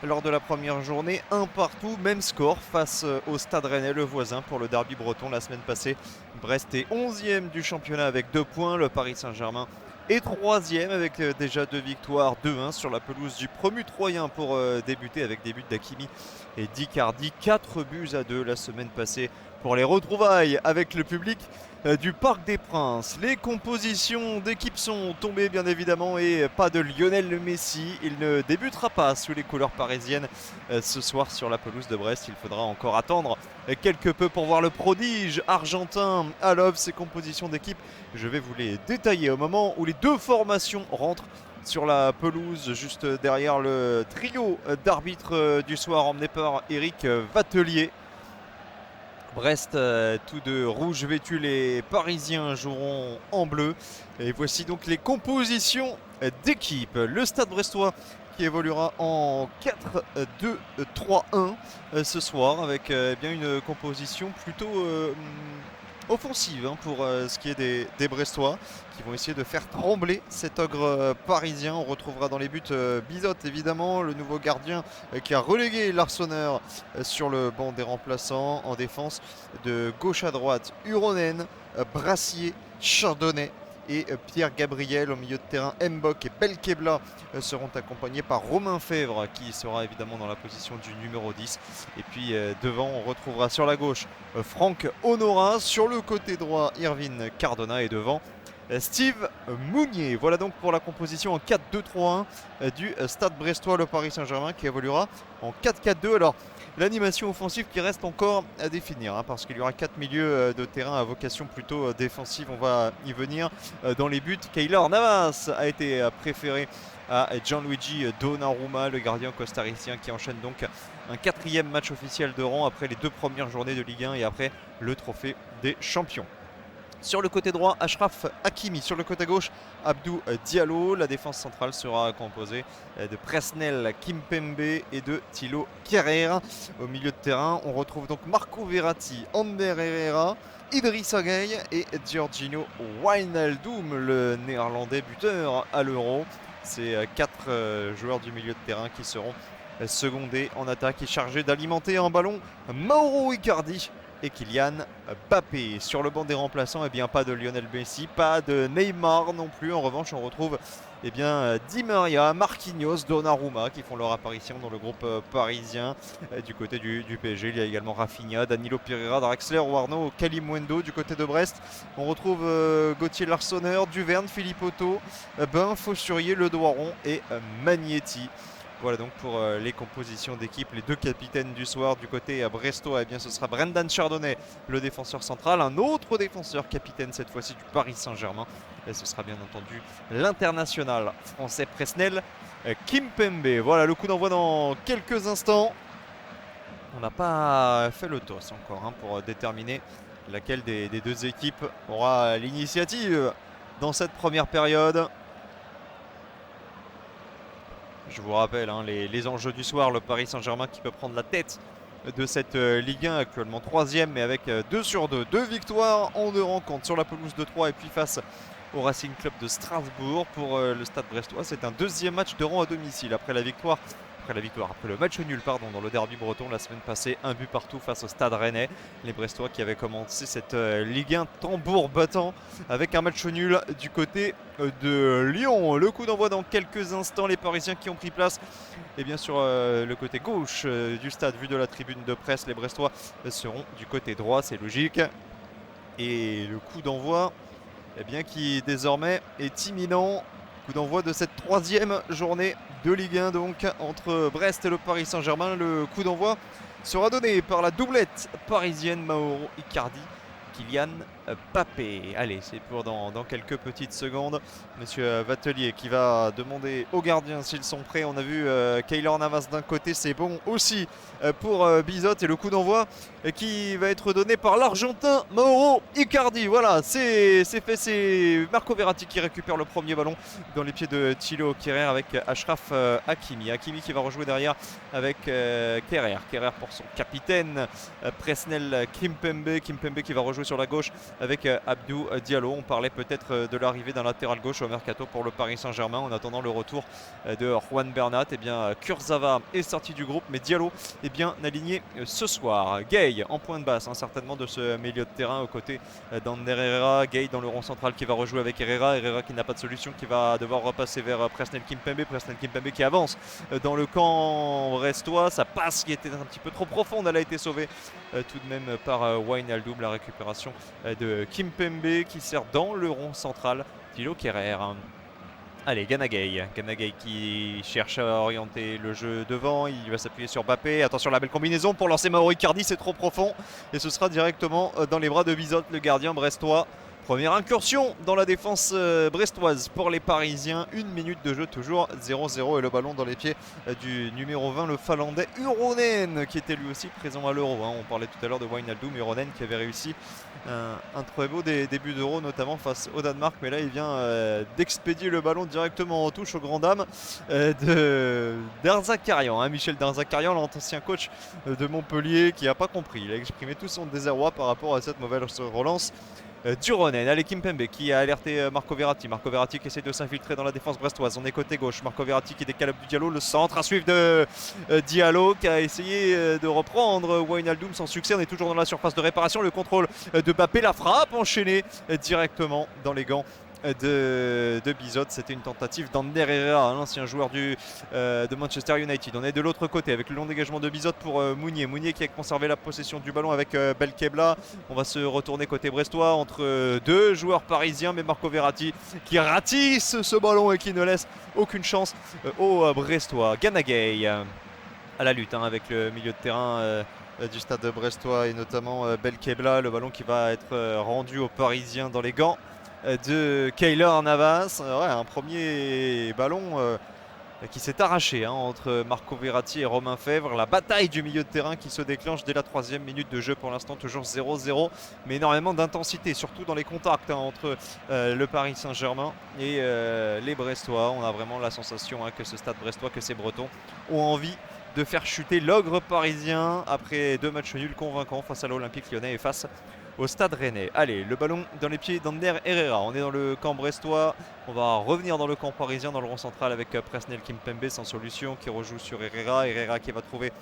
lors de la première journée. Un partout, même score face au Stade Rennais, le voisin, pour le derby breton la semaine passée. Brest est 11e du championnat avec 2 points. Le Paris Saint-Germain est 3e avec déjà 2 victoires, 2-1 sur la pelouse du promu troyen pour débuter avec des buts d'Hakimi et d'Icardi. 4 buts à 2 la semaine passée pour les retrouvailles avec le public du Parc des Princes. Les compositions d'équipe sont tombées bien évidemment et pas de Lionel Messi. Il ne débutera pas sous les couleurs parisiennes ce soir sur la pelouse de Brest. Il faudra encore attendre quelque peu pour voir le prodige argentin à l'œuvre. Ces compositions d'équipe, je vais vous les détailler au moment où les deux formations rentrent sur la pelouse, juste derrière le trio d'arbitres du soir emmené par Eric Vatelier. Brest, tous de rouge vêtus, les Parisiens joueront en bleu. Et voici donc les compositions d'équipe. Le Stade brestois qui évoluera en 4-2-3-1 ce soir avec bien une composition plutôt offensive pour ce qui est des Brestois qui vont essayer de faire trembler cet ogre parisien. On retrouvera dans les buts Bizot évidemment, le nouveau gardien qui a relégué l'Arseneur sur le banc des remplaçants. En défense de gauche à droite, Huronen, Brassier, Chardonnay et Pierre Gabriel. Au milieu de terrain, Mbok et Belkebla seront accompagnés par Romain Fèvre qui sera évidemment dans la position du numéro 10. Et puis devant, on retrouvera sur la gauche Franck Honora, sur le côté droit Irvine Cardona et devant Steve Mounier. Voilà donc pour la composition en 4-2-3-1 du Stade brestois. Le Paris Saint-Germain qui évoluera en 4-4-2. Alors l'animation offensive qui reste encore à définir parce qu'il y aura 4 milieux de terrain à vocation plutôt défensive. On va y venir dans les buts. Keylor Navas a été préféré à Gianluigi Donnarumma, le gardien costaricien qui enchaîne donc un 4e match officiel de rang après les 2 premières journées de Ligue 1 et après le trophée des champions. Sur le côté droit, Achraf Hakimi. Sur le côté gauche, Abdou Diallo. La défense centrale sera composée de Presnel Kimpembe et de Thilo Kehrer. Au milieu de terrain, on retrouve donc Marco Verratti, Ander Herrera, Idrissa Gueye et Giorgino Wijnaldum, le néerlandais buteur à l'Euro. Ces 4 joueurs du milieu de terrain qui seront secondés en attaque et chargés d'alimenter un ballon Mauro Icardi et Kylian Mbappé. Sur le banc des remplaçants, bien pas de Lionel Messi, pas de Neymar non plus. En revanche, on retrouve Di Maria, Marquinhos, Donnarumma qui font leur apparition dans le groupe parisien. Du côté du PSG, il y a également Rafinha, Danilo Pereira, Draxler, Warno, Kalimundo. Du côté de Brest, on retrouve Gauthier Larsonneur, Duverne, Philippe Otto, Faussurier, Le Doiron et Magnetti. Voilà donc pour les compositions d'équipe, les 2 capitaines du soir. Du côté brestois, ce sera Brendan Chardonnay, le défenseur central. Un autre défenseur capitaine cette fois-ci du Paris Saint-Germain. Et ce sera bien entendu l'international français Presnel Kimpembe. Voilà le coup d'envoi dans quelques instants. On n'a pas fait le toss encore pour déterminer laquelle des 2 équipes aura l'initiative dans cette première période. Je vous rappelle les enjeux du soir, le Paris Saint-Germain qui peut prendre la tête de cette Ligue 1, actuellement 3e, mais avec 2 sur 2. 2 victoires en 2 rencontres sur la pelouse de Troyes et puis face au Racing Club de Strasbourg. Pour le Stade brestois, c'est un 2e match de rang à domicile après le match nul dans le derby breton la semaine passée, 1 but partout face au Stade Rennais. Les Brestois qui avaient commencé cette Ligue 1 tambour battant avec un match nul du côté de Lyon. Le coup d'envoi dans quelques instants. Les Parisiens qui ont pris place sur le côté gauche du stade, vu de la tribune de presse. Les Brestois seront du côté droit, c'est logique. Et le coup d'envoi qui désormais est imminent. Coup d'envoi de cette 3e journée de Ligue 1 donc entre Brest et le Paris Saint-Germain. Le coup d'envoi sera donné par la doublette parisienne Mauro Icardi, Kylian Mbappé. Allez, c'est pour dans quelques petites secondes. Monsieur Vatelier qui va demander aux gardiens s'ils sont prêts. On a vu Keylor Navas d'un côté, c'est bon aussi pour Bizot. Et le coup d'envoi qui va être donné par l'Argentin Mauro Icardi. Voilà, c'est fait. C'est Marco Verratti qui récupère le premier ballon dans les pieds de Thilo Kehrer avec Achraf Hakimi. Hakimi qui va rejouer derrière avec Kehrer. Kehrer pour son capitaine Presnel Kimpembe. Kimpembe qui va rejouer sur la gauche avec Abdou Diallo. On parlait peut-être de l'arrivée d'un latéral gauche au mercato pour le Paris Saint-Germain en attendant le retour de Juan Bernat. Et bien Kurzawa est sorti du groupe, mais Diallo est bien aligné ce soir. Gay en point de basse, hein, certainement de ce milieu de terrain aux côtés d'Ander Herrera. Gay dans le rond central qui va rejouer avec Herrera. Herrera qui n'a pas de solution, qui va devoir repasser vers Presnel Kimpembe. Presnel Kimpembe qui avance dans le camp brestois. Sa passe qui était un petit peu trop profonde, elle a été sauvée tout de même par Wijnaldum. La récupération de Kimpembe qui sert dans le rond central. Thilo Kehrer. Allez, Gana Gueye. Gana Gueye qui cherche à orienter le jeu devant. Il va s'appuyer sur Mbappé. Attention, la belle combinaison pour lancer Mauro Icardi. C'est trop profond. Et ce sera directement dans les bras de Bizot, le gardien brestois. Première incursion dans la défense brestoise pour les Parisiens. 1 minute de jeu, toujours 0-0. Et le ballon dans les pieds du numéro 20, le Finlandais Uronen, qui était lui aussi présent à l'Euro. On parlait tout à l'heure de Wijnaldum. Uronen qui avait réussi un très beau début d'Euro, notamment face au Danemark. Mais là, il vient d'expédier le ballon directement en touche aux grandes dames d'Erzakarian. Michel d'Erzakarian, l'ancien coach de Montpellier, qui n'a pas compris. Il a exprimé tout son désarroi par rapport à cette mauvaise relance d'Uronen. Allez, Kimpembe qui a alerté Marco Verratti. Marco Verratti qui essaie de s'infiltrer dans la défense brestoise. On est côté gauche. Marco Verratti qui décale Abdou Diallo. Le centre à suivre de Diallo qui a essayé de reprendre Wijnaldum sans succès. On est toujours dans la surface de réparation. Le contrôle de Mbappé. La frappe enchaînée directement dans les gants de Bizot. C'était une tentative d'Ander Herrera, l'ancien joueur de Manchester United. On est de l'autre côté avec le long dégagement de Bizot pour Mounier. Mounier qui a conservé la possession du ballon avec Belkebla. On va se retourner côté brestois entre deux joueurs parisiens, mais Marco Verratti qui ratisse ce ballon et qui ne laisse aucune chance aux brestois. Gana Gueye à la lutte avec le milieu de terrain du stade brestois et notamment Belkebla. Le ballon qui va être rendu aux Parisiens dans les gants de Keylor Navas. Un premier ballon qui s'est arraché entre Marco Verratti et Romain Fèvre. La bataille du milieu de terrain qui se déclenche dès la 3e minute de jeu. Pour l'instant toujours 0-0, mais énormément d'intensité, surtout dans les contacts entre le Paris Saint-Germain et les Brestois. On a vraiment la sensation que ce stade brestois, que ces Bretons ont envie de faire chuter l'ogre parisien après 2 matchs nuls convaincants face à l'Olympique Lyonnais et face au Stade Rennais. Allez, le ballon dans les pieds d'Ander Herrera. On est dans le camp brestois. On va revenir dans le camp parisien, dans le rond central avec Presnel Kimpembe sans solution qui rejoue sur Herrera. Herrera qui va trouver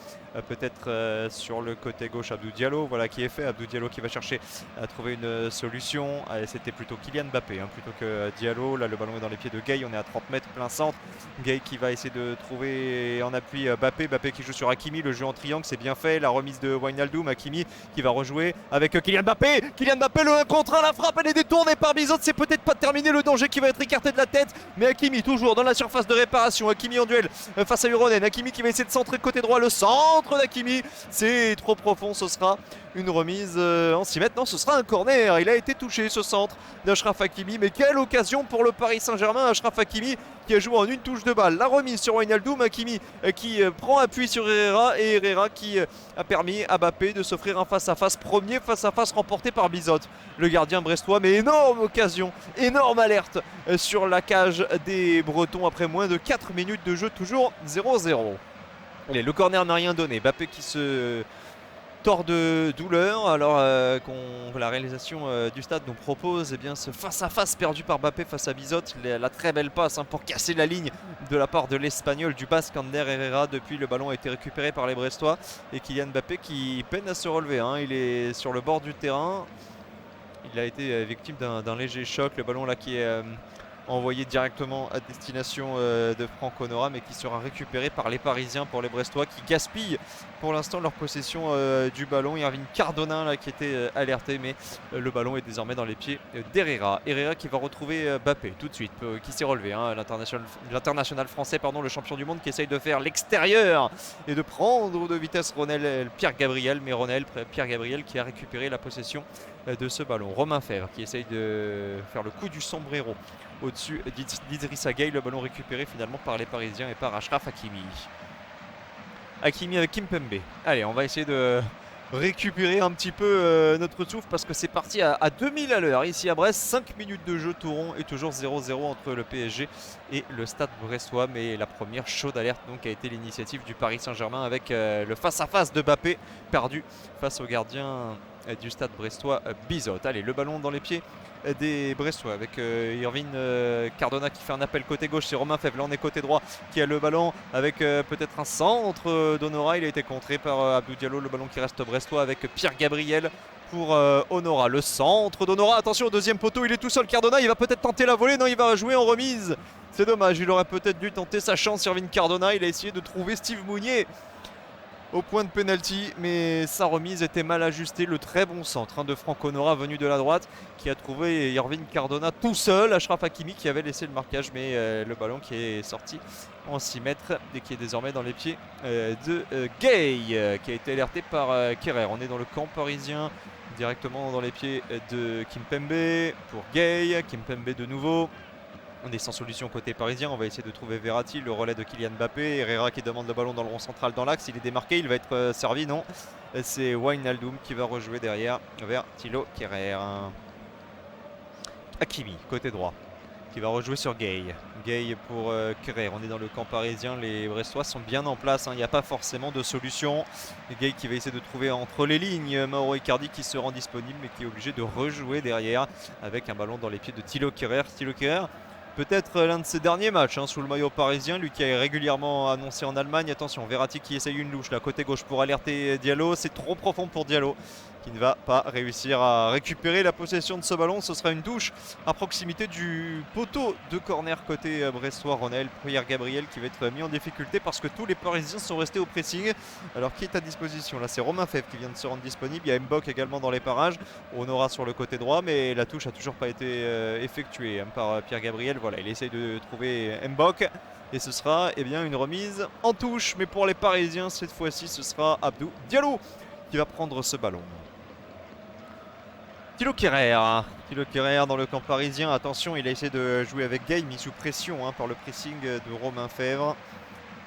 peut-être sur le côté gauche Abdou Diallo. Voilà qui est fait. Abdou Diallo qui va chercher à trouver une solution. C'était plutôt Kylian Mbappé plutôt que Diallo. Là, le ballon est dans les pieds de Gay. On est à 30 mètres, plein centre. Gay qui va essayer de trouver en appui Mbappé. Mbappé qui joue sur Hakimi. Le jeu en triangle, c'est bien fait. La remise de Wijnaldum. Hakimi qui va rejouer avec Kylian Mbappé. Kylian Mbappé, le 1 contre 1, la frappe, elle est détournée par Bizot. C'est peut-être pas terminé, le danger qui va être écarté de la tête. Mais Hakimi toujours dans la surface de réparation. Hakimi en duel face à Uronen. Hakimi qui va essayer de centrer côté droit. Le centre d'Hakimi, c'est trop profond. Ce sera une remise en 6 mètres. Non, ce sera un corner. Il a été touché ce centre d'Achraf Hakimi. Mais quelle occasion pour le Paris Saint-Germain. Achraf Hakimi qui a joué en une touche de balle. La remise sur Wijnaldum. Hakimi qui prend appui sur Herrera. Et Herrera qui a permis à Mbappé de s'offrir un face-à-face. Premier face-à-face remporté par Bizot, le gardien brestois. Mais énorme occasion, énorme alerte sur la cage des Bretons après moins de 4 minutes de jeu. Toujours 0-0. Allez, le corner n'a rien donné. Mbappé qui se tort de douleur alors la réalisation du stade nous propose ce face-à-face perdu par Mbappé face à Bizot. La très belle passe pour casser la ligne de la part de l'Espagnol, du Basque Ander Herrera. Depuis, le ballon a été récupéré par les Brestois et Kylian Mbappé qui peine à se relever. Il est sur le bord du terrain. Il a été victime d'un léger choc. Le ballon là qui est envoyé directement à destination de Franck Honora, mais qui sera récupéré par les Parisiens pour les Brestois qui gaspillent pour l'instant leur possession du ballon. Irving Cardona là qui était alerté, mais le ballon est désormais dans les pieds d'Herrera. Herrera qui va retrouver Mbappé tout de suite, qui s'est relevé, l'international français, le champion du monde, qui essaye de faire l'extérieur et de prendre de vitesse Pierre Gabriel, mais Pierre Gabriel qui a récupéré la possession de ce ballon. Romain Fèvre qui essaye de faire le coup du sombrero au-dessus d'Idrissa Gueye. Le ballon récupéré finalement par les Parisiens et par Achraf Hakimi. Hakimi avec Kimpembe. Allez, on va essayer de récupérer un petit peu notre souffle parce que c'est parti à 2000 à l'heure ici à Brest. 5 minutes de jeu tout rond et toujours 0-0 entre le PSG et le stade brestois. Mais la première chaude alerte donc a été l'initiative du Paris Saint-Germain avec le face-à-face de Mbappé perdu face au gardien du stade brestois Bizot. Allez, le ballon dans les pieds des Brestois avec Irvine Cardona qui fait un appel côté gauche. C'est Romain Fèvre, là on est côté droit, qui a le ballon avec peut-être un centre d'Honora. Il a été contré par Abdou Diallo. Le ballon qui reste brestois avec Pierre Gabriel pour Honora. Le centre d'Honora, attention au deuxième poteau, il est tout seul. Cardona, il va peut-être tenter la volée. Non, il va jouer en remise. C'est dommage, il aurait peut-être dû tenter sa chance. Irvine Cardona, il a essayé de trouver Steve Mounier au point de pénalty, mais sa remise était mal ajustée. Le très bon centre de Franck Honora venu de la droite qui a trouvé Irvine Cardona tout seul. Achraf Hakimi qui avait laissé le marquage, mais le ballon qui est sorti en 6 mètres et qui est désormais dans les pieds de Gay, qui a été alerté par Kerrer. On est dans le camp parisien, directement dans les pieds de Kimpembe pour Gay. Kimpembe de nouveau. On est sans solution côté parisien, on va essayer de trouver Verratti, le relais de Kylian Mbappé. Herrera qui demande le ballon dans le rond central dans l'axe, il est démarqué, il va être servi, non. C'est Wijnaldum qui va rejouer derrière vers Thilo Kehrer. Hakimi, côté droit, qui va rejouer sur Gay. Gay pour Kehrer, on est dans le camp parisien, les Brestois sont bien en place, il n'y a pas forcément de solution. Gay qui va essayer de trouver entre les lignes Mauro Icardi qui se rend disponible mais qui est obligé de rejouer derrière avec un ballon dans les pieds de Thilo Kehrer. Thilo Kehrer, peut-être l'un de ses derniers matchs sous le maillot parisien, lui qui est régulièrement annoncé en Allemagne. Attention, Verratti qui essaye une louche là côté gauche pour alerter Diallo. C'est trop profond pour Diallo qui ne va pas réussir à récupérer la possession de ce ballon. Ce sera une touche à proximité du poteau de corner côté brestois. Ronel Pierre Gabriel qui va être mis en difficulté parce que tous les Parisiens sont restés au pressing. Alors qui est à disposition? Là c'est Romain Fèvre qui vient de se rendre disponible. Il y a Mbok également dans les parages. On aura sur le côté droit, mais la touche a toujours pas été effectuée par Pierre Gabriel. Voilà, il essaye de trouver Mbok. Et ce sera bien une remise en touche. Mais pour les Parisiens, cette fois-ci, ce sera Abdou Diallo qui va prendre ce ballon. Thilo Kehrer dans le camp parisien. Attention, il a essayé de jouer avec Gay, mis sous pression par le pressing de Romain Fèvre.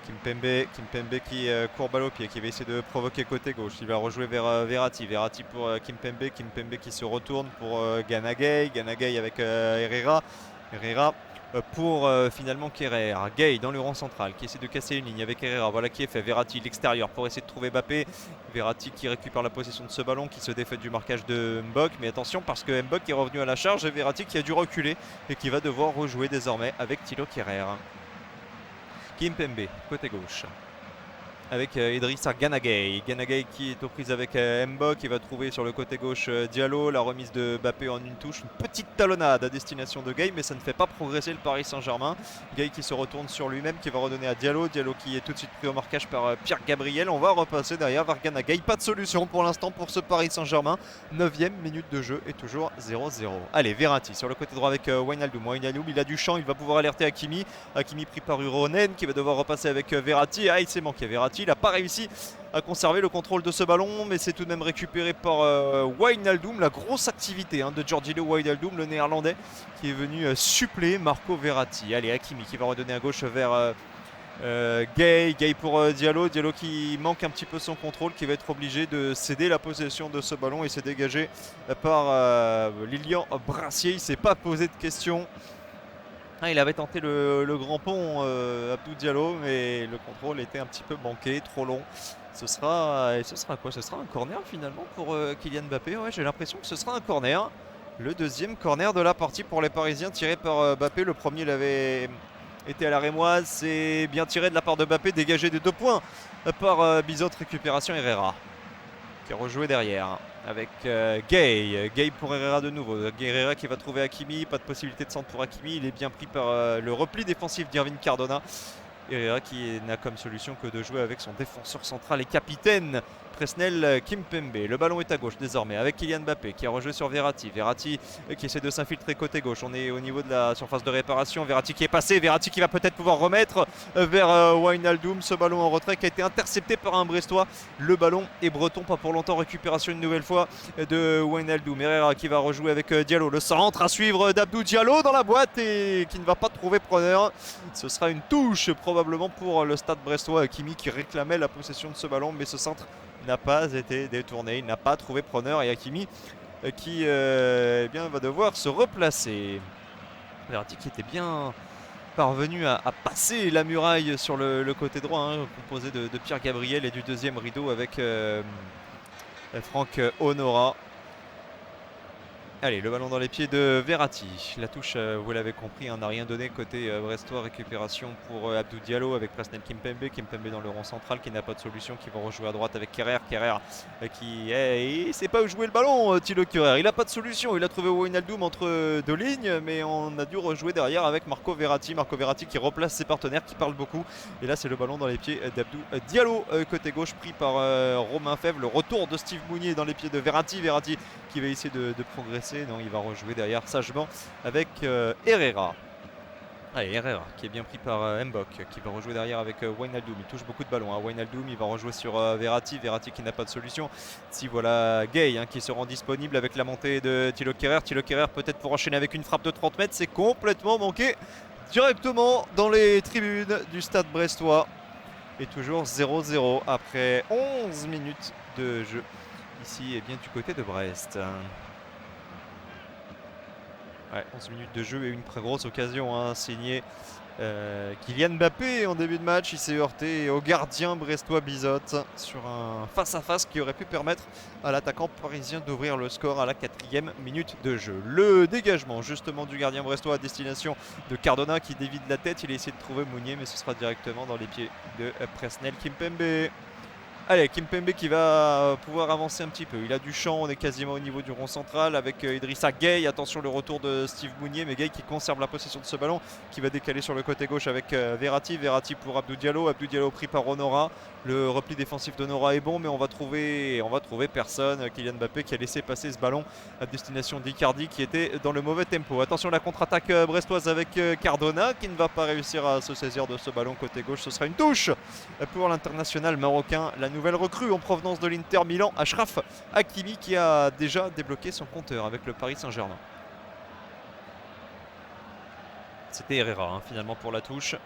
Kimpembe qui court balle au pied, qui va essayer de provoquer côté gauche. Il va rejouer vers Verratti. Verratti pour Kimpembe qui se retourne pour Gana Gueye avec Herrera. Pour finalement Kehrer. Gay dans le rang central qui essaie de casser une ligne avec Herrera. Voilà qui est fait. Verratti l'extérieur pour essayer de trouver Mbappé. Verratti qui récupère la possession de ce ballon, qui se défait du marquage de Mbok. Mais attention parce que Mbok est revenu à la charge et Verratti qui a dû reculer et qui va devoir rejouer désormais avec Thilo Kehrer. Kimpembe côté gauche avec Idrissa Gana Gueye qui est aux prises avec Mbok, qui va trouver sur le côté gauche Diallo. La remise de Mbappé en une touche, une petite talonnade à destination de Gueye, mais ça ne fait pas progresser le Paris Saint-Germain. Gueye qui se retourne sur lui-même, qui va redonner à Diallo qui est tout de suite pris au marquage par Pierre Gabriel. On va repasser derrière vers Gana Gueye. Pas de solution pour l'instant pour ce Paris Saint-Germain. 9e minute de jeu et toujours 0-0. Allez, Verratti sur le côté droit avec Wijnaldum. Il a du champ, il va pouvoir alerter Hakimi pris par Uronen qui va devoir repasser avec Verratti. Il s'est manqué Verratti, il n'a pas réussi à conserver le contrôle de ce ballon, mais c'est tout de même récupéré par Wijnaldum. La grosse activité de Georginio Wijnaldum, le néerlandais, qui est venu suppléer Marco Verratti. Allez, Hakimi qui va redonner à gauche vers Gay pour Diallo qui manque un petit peu son contrôle, qui va être obligé de céder la possession de ce ballon et s'est dégagé par Lilian Brassier. Il ne s'est pas posé de questions. Il avait tenté le grand pont Abdou Diallo, mais le contrôle était un petit peu manqué, trop long. Ce sera quoi? Ce sera un corner finalement pour Kylian Mbappé. Ouais, j'ai l'impression que ce sera un corner. Le deuxième corner de la partie pour les Parisiens, tiré par Mbappé. Le premier, il avait été à la rémoise. C'est bien tiré de la part de Mbappé, dégagé des 2 points par Bizot. Récupération Herrera qui a rejoué derrière avec Gay pour Herrera de nouveau. Herrera qui va trouver Hakimi, pas de possibilité de centre pour Hakimi, il est bien pris par le repli défensif d'Irvine Cardona. Herrera qui n'a comme solution que de jouer avec son défenseur central et capitaine Presnel Kimpembe. Le ballon est à gauche désormais avec Kylian Mbappé qui a rejoué sur Verratti. Verratti qui essaie de s'infiltrer côté gauche. On est au niveau de la surface de réparation. Verratti qui est passé. Verratti qui va peut-être pouvoir remettre vers Wijnaldum. Ce ballon en retrait qui a été intercepté par un Brestois. Le ballon est breton, pas pour longtemps. Récupération une nouvelle fois de Wijnaldum. Herrera qui va rejouer avec Diallo. Le centre à suivre d'Abdou Diallo dans la boîte et qui ne va pas trouver preneur. Ce sera une touche probablement pour le stade brestois. Hakimi qui réclamait la possession de ce ballon, mais ce centre n'a pas été détourné, il n'a pas trouvé preneur et Hakimi qui va devoir se replacer. Verratti qui était bien parvenu à passer la muraille sur le côté droit, composé de Pierre Gabriel et du deuxième rideau avec Franck Honora. Allez, le ballon dans les pieds de Verratti. La touche, vous l'avez compris, n'a rien donné côté brestois. Récupération pour Abdou Diallo avec Presnel Kimpembe. Kimpembe dans le rond central qui n'a pas de solution, qui va rejouer à droite avec Kerrer. Kerrer qui ne sait pas où jouer le ballon, Thilo Kerrer. Il n'a pas de solution. Il a trouvé Wijnaldum entre deux lignes, mais on a dû rejouer derrière avec Marco Verratti. Marco Verratti qui replace ses partenaires, qui parle beaucoup. Et là, c'est le ballon dans les pieds d'Abdou Diallo, côté gauche, pris par Romain Fèvre. Le retour de Steve Mounier dans les pieds de Verratti. Verratti qui va essayer de progresser. Non, il va rejouer derrière sagement avec Herrera. Allez, Herrera qui est bien pris par Mbok, qui va rejouer derrière avec Wijnaldum. Il touche beaucoup de ballons. Wijnaldum, il va rejouer sur Verratti. Verratti qui n'a pas de solution. Si voilà Gay qui se rend disponible avec la montée de Thilo Kerrer. Thilo Kerrer peut-être pour enchaîner avec une frappe de 30 mètres. C'est complètement manqué directement dans les tribunes du stade brestois. Et toujours 0-0 après 11 minutes de jeu. Ici, et bien du côté de Brest. Ouais, 11 minutes de jeu et une très grosse occasion signée Kylian Mbappé en début de match. Il s'est heurté au gardien brestois Bizotte sur un face-à-face qui aurait pu permettre à l'attaquant parisien d'ouvrir le score à la 4e minute de jeu. Le dégagement justement du gardien brestois à destination de Cardona qui dévie de la tête. Il a essayé de trouver Mounier, mais ce sera directement dans les pieds de Presnel Kimpembe. Allez, Kimpembe qui va pouvoir avancer un petit peu. Il a du champ, on est quasiment au niveau du rond central avec Idrissa Gueye. Attention le retour de Steve Mounier, mais Gueye qui conserve la possession de ce ballon, qui va décaler sur le côté gauche avec Verratti. Verratti pour Abdou Diallo. Abdou Diallo pris par Honora. Le repli défensif d'Honora est bon, mais on va trouver personne. Kylian Mbappé qui a laissé passer ce ballon à destination d'Icardi qui était dans le mauvais tempo. Attention la contre-attaque brestoise avec Cardona qui ne va pas réussir à se saisir de ce ballon côté gauche. Ce sera une touche pour l'international marocain. La nouvelle recrue en provenance de l'Inter Milan, Achraf Hakimi, qui a déjà débloqué son compteur avec le Paris Saint-Germain. C'était Herrera finalement pour la touche.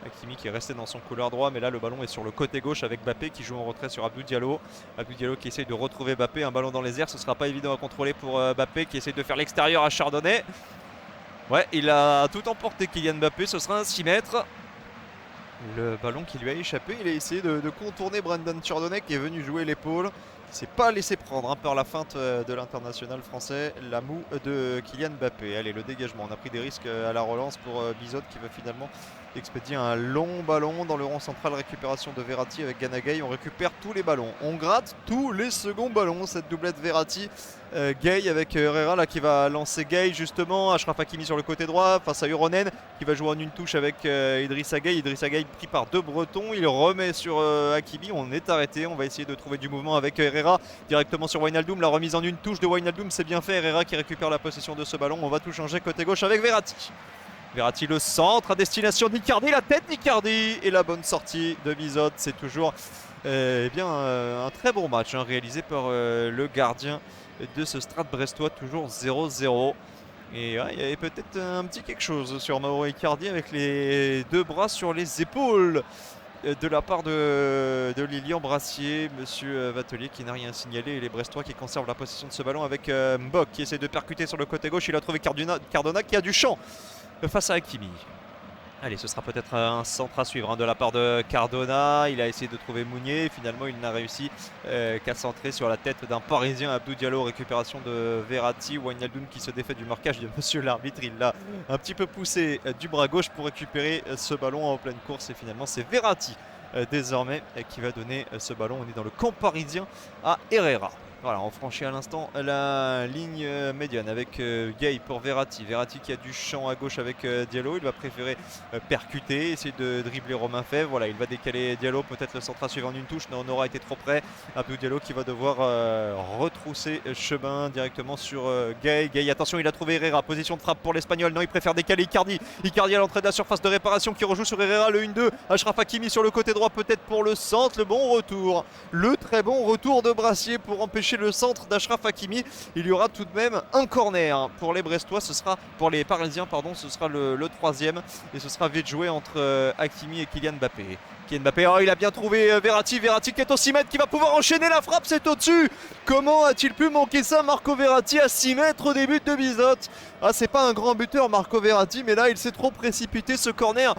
Hakimi qui est resté dans son couloir droit, mais là le ballon est sur le côté gauche avec Mbappé qui joue en retrait sur Abdou Diallo. Abdou Diallo qui essaye de retrouver Mbappé, un ballon dans les airs, ce sera pas évident à contrôler pour Mbappé qui essaye de faire l'extérieur à Chardonnay. Ouais, il a tout emporté Kylian Mbappé, ce sera un 6 mètres. Le ballon qui lui a échappé, il a essayé de contourner Brandon Chardonnay qui est venu jouer l'épaule. Il ne s'est pas laissé prendre par la feinte de l'international français, la moue de Kylian Mbappé. Allez, le dégagement, on a pris des risques à la relance pour Bizotte qui va finalement expédier un long ballon dans le rond central. Récupération de Verratti avec Ganagay. On récupère tous les ballons, on gratte tous les seconds ballons. Cette doublette Verratti Gay avec Herrera là qui va lancer Gay justement. Achraf Hakimi sur le côté droit face à Uronen qui va jouer en une touche avec Idrissa Gueye. Idrissa Gueye pris par deux Bretons, il remet sur Hakimi. On est arrêté, on va essayer de trouver du mouvement avec Herrera directement sur Wijnaldum. La remise en une touche de Wijnaldum, c'est bien fait. Herrera qui récupère la possession de ce ballon. On va tout changer côté gauche avec Verratti. Verratti le centre à destination d'Icardi, la tête d'Icardi et la bonne sortie de Bizotte. C'est toujours un très bon match réalisé par le gardien de ce Stade brestois, toujours 0-0. Et ouais, il y avait peut-être un petit quelque chose sur Mauro Icardi avec les deux bras sur les épaules de la part de Lilian Brassier, monsieur Vatelier qui n'a rien signalé, et les Brestois qui conservent la possession de ce ballon avec Mbok qui essaie de percuter sur le côté gauche. Il a trouvé Cardona qui a du champ face à Hakimi. Allez, ce sera peut-être un centre à suivre de la part de Cardona. Il a essayé de trouver Mounier. Finalement, il n'a réussi qu'à centrer sur la tête d'un Parisien. Abdou Diallo, récupération de Verratti. Wijnaldum qui se défait du marquage de monsieur l'arbitre. Il l'a un petit peu poussé du bras gauche pour récupérer ce ballon en pleine course. Et finalement, c'est Verratti désormais qui va donner ce ballon. On est dans le camp parisien à Herrera. Voilà, on franchit à l'instant la ligne médiane avec Gay pour Verratti. Verratti qui a du champ à gauche avec Diallo. Il va préférer percuter, essayer de dribbler Romain Fèvre. Voilà, il va décaler Diallo. Peut-être le centre à suivre en une touche. Non, on aura été trop près. Abdou Diallo qui va devoir retrousser chemin directement sur Gay. Gay, attention, il a trouvé Herrera. Position de frappe pour l'Espagnol. Non, il préfère décaler Icardi. Icardi à l'entrée de la surface de réparation qui rejoue sur Herrera. Le 1-2. Achraf Hakimi sur le côté droit, peut-être pour le centre. Le bon retour. Le très bon retour de Brassier pour empêcher le centre d'Achraf Hakimi. Il y aura tout de même un corner pour les Brestois, ce sera pour les Parisiens, pardon, ce sera le troisième et ce sera vite joué entre Hakimi et Kylian Mbappé. Kylian Mbappé, il a bien trouvé Verratti qui est au 6 mètres, qui va pouvoir enchaîner la frappe, c'est au-dessus. Comment a-t-il pu manquer ça, Marco Verratti à 6 mètres au début de Bizotte? C'est pas un grand buteur Marco Verratti, mais là il s'est trop précipité, ce corner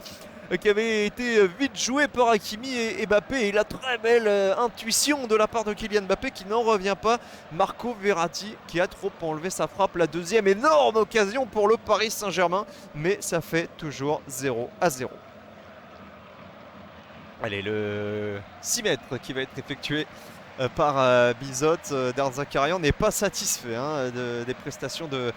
qui avait été vite joué par Hakimi et Mbappé. Et la très belle intuition de la part de Kylian Mbappé qui n'en revient pas. Marco Verratti qui a trop enlevé sa frappe. La deuxième énorme occasion pour le Paris Saint-Germain. Mais ça fait toujours 0-0. Allez, le 6 mètres qui va être effectué par Bizot. Zakarian n'est pas satisfait des prestations de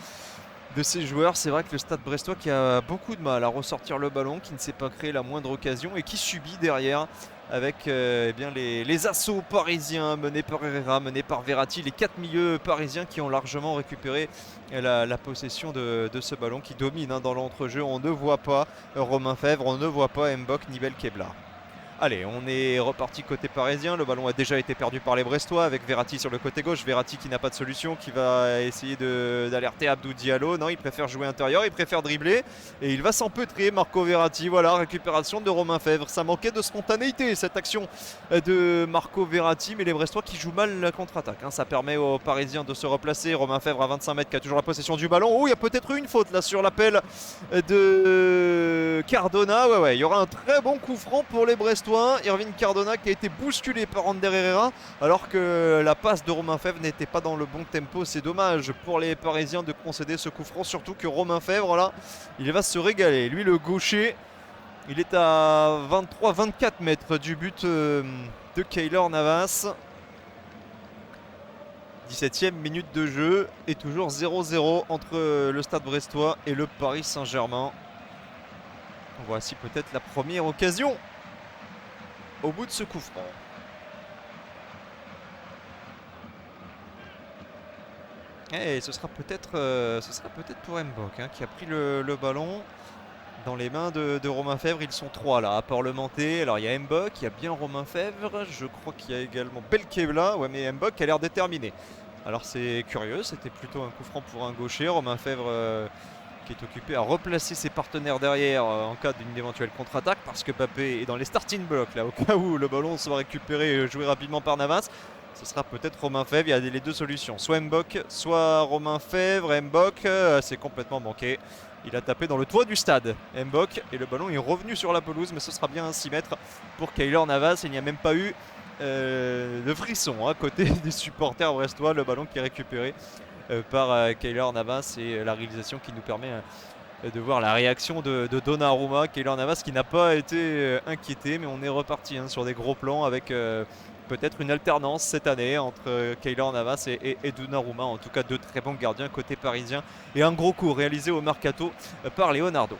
ces joueurs. C'est vrai que le Stade Brestois qui a beaucoup de mal à ressortir le ballon, qui ne s'est pas créé la moindre occasion et qui subit derrière avec eh bien les assauts parisiens menés par Herrera, menés par Verratti, les 4 milieux parisiens qui ont largement récupéré la possession de ce ballon qui domine dans l'entrejeu. On ne voit pas Romain Fèvre, on ne voit pas Mbok ni Belkebla. Allez, on est reparti côté parisien. Le ballon a déjà été perdu par les Brestois avec Verratti sur le côté gauche. Verratti qui n'a pas de solution, qui va essayer d'alerter Abdou Diallo. Non, il préfère jouer intérieur, il préfère dribbler. Et il va s'empeutrer, Marco Verratti. Voilà, récupération de Romain Fèvre. Ça manquait de spontanéité, cette action de Marco Verratti. Mais les Brestois qui jouent mal la contre-attaque. Ça permet aux Parisiens de se replacer. Romain Fèvre à 25 mètres qui a toujours la possession du ballon. Oh, il y a peut-être eu une faute là sur l'appel de Cardona. Ouais, il y aura un très bon coup franc pour les Brestois. Irvine Cardona qui a été bousculé par Ander Herrera alors que la passe de Romain Fèvre n'était pas dans le bon tempo. C'est dommage pour les Parisiens de concéder ce coup franc, surtout que Romain Fèvre là, il va se régaler. Lui le gaucher, il est à 23-24 mètres du but de Keylor Navas. 17e minute de jeu et toujours 0-0 entre le Stade Brestois et le Paris Saint-Germain. Voici peut-être la première occasion au bout de ce coup franc. Et ce sera peut-être pour Mbok qui a pris le ballon dans les mains de Romain Fèvre. Ils sont trois là à parlementer. Alors il y a Mbok, il y a bien Romain Fèvre. Je crois qu'il y a également Belkebla. Ouais, mais Mbok a l'air déterminé. Alors c'est curieux, c'était plutôt un coup franc pour un gaucher. Romain Fèvre qui est occupé à replacer ses partenaires derrière en cas d'une éventuelle contre-attaque, parce que Mbappé est dans les starting blocks là, au cas où le ballon soit récupéré et joué rapidement par Navas. Ce sera peut-être Romain Fèvre. Il y a les deux solutions, soit Mbok, soit Romain Fèvre. Mbok, c'est complètement manqué. Il a tapé dans le toit du stade, Mbok, et le ballon est revenu sur la pelouse, mais ce sera bien un 6 mètres pour Keylor Navas. Il n'y a même pas eu de frisson à côté des supporters brestois. Le ballon qui est récupéré par Keylor Navas et la réalisation qui nous permet de voir la réaction de Donnarumma. Keylor Navas qui n'a pas été inquiété, mais on est reparti sur des gros plans avec peut-être une alternance cette année entre Keylor Navas et Donnarumma. En tout cas, deux très bons gardiens côté parisien et un gros coup réalisé au mercato par Leonardo.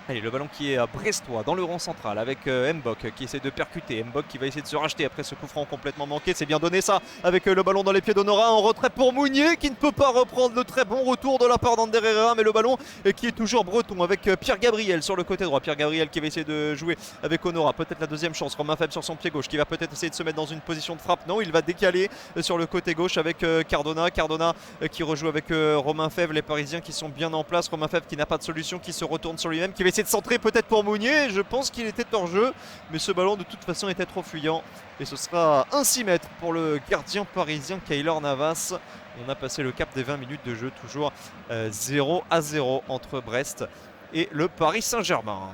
Allez, le ballon qui est à Brestois dans le rond central avec Mbok qui essaie de percuter. Mbok qui va essayer de se racheter après ce coup franc complètement manqué. C'est bien donné ça avec le ballon dans les pieds d'Honora. En retrait pour Mounier qui ne peut pas reprendre le très bon retour de la part d'Ander Herrera. Mais le ballon qui est toujours breton avec Pierre Gabriel sur le côté droit. Pierre Gabriel qui va essayer de jouer avec Honora. Peut-être la deuxième chance. Romain Fèvre sur son pied gauche qui va peut-être essayer de se mettre dans une position de frappe. Non, il va décaler sur le côté gauche avec Cardona. Cardona qui rejoue avec Romain Fèvre. Les Parisiens qui sont bien en place. Romain Fèvre qui n'a pas de solution, qui se retourne sur lui-même, qui va essayer de centrer peut-être pour Mounier. Je pense qu'il était hors jeu, mais ce ballon de toute façon était trop fuyant et ce sera un 6 mètres pour le gardien parisien Keylor Navas. On a passé le cap des 20 minutes de jeu, toujours 0-0 entre Brest et le Paris Saint-Germain.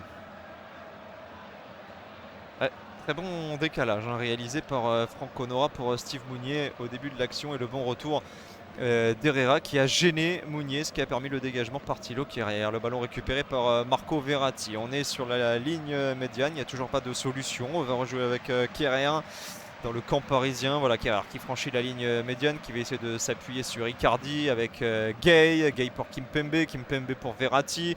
Ouais, très bon décalage réalisé par Franck Honora pour Steve Mounier au début de l'action et le bon retour d'Herrera qui a gêné Mounier, ce qui a permis le dégagement par Thilo qui est derrière. Le ballon récupéré par Marco Verratti. On est sur la ligne médiane, il n'y a toujours pas de solution. On va rejouer avec Kerrer dans le camp parisien. Voilà, Kerrer qui franchit la ligne médiane, qui va essayer de s'appuyer sur Icardi avec Gay pour Kimpembe, Kimpembe pour Verratti.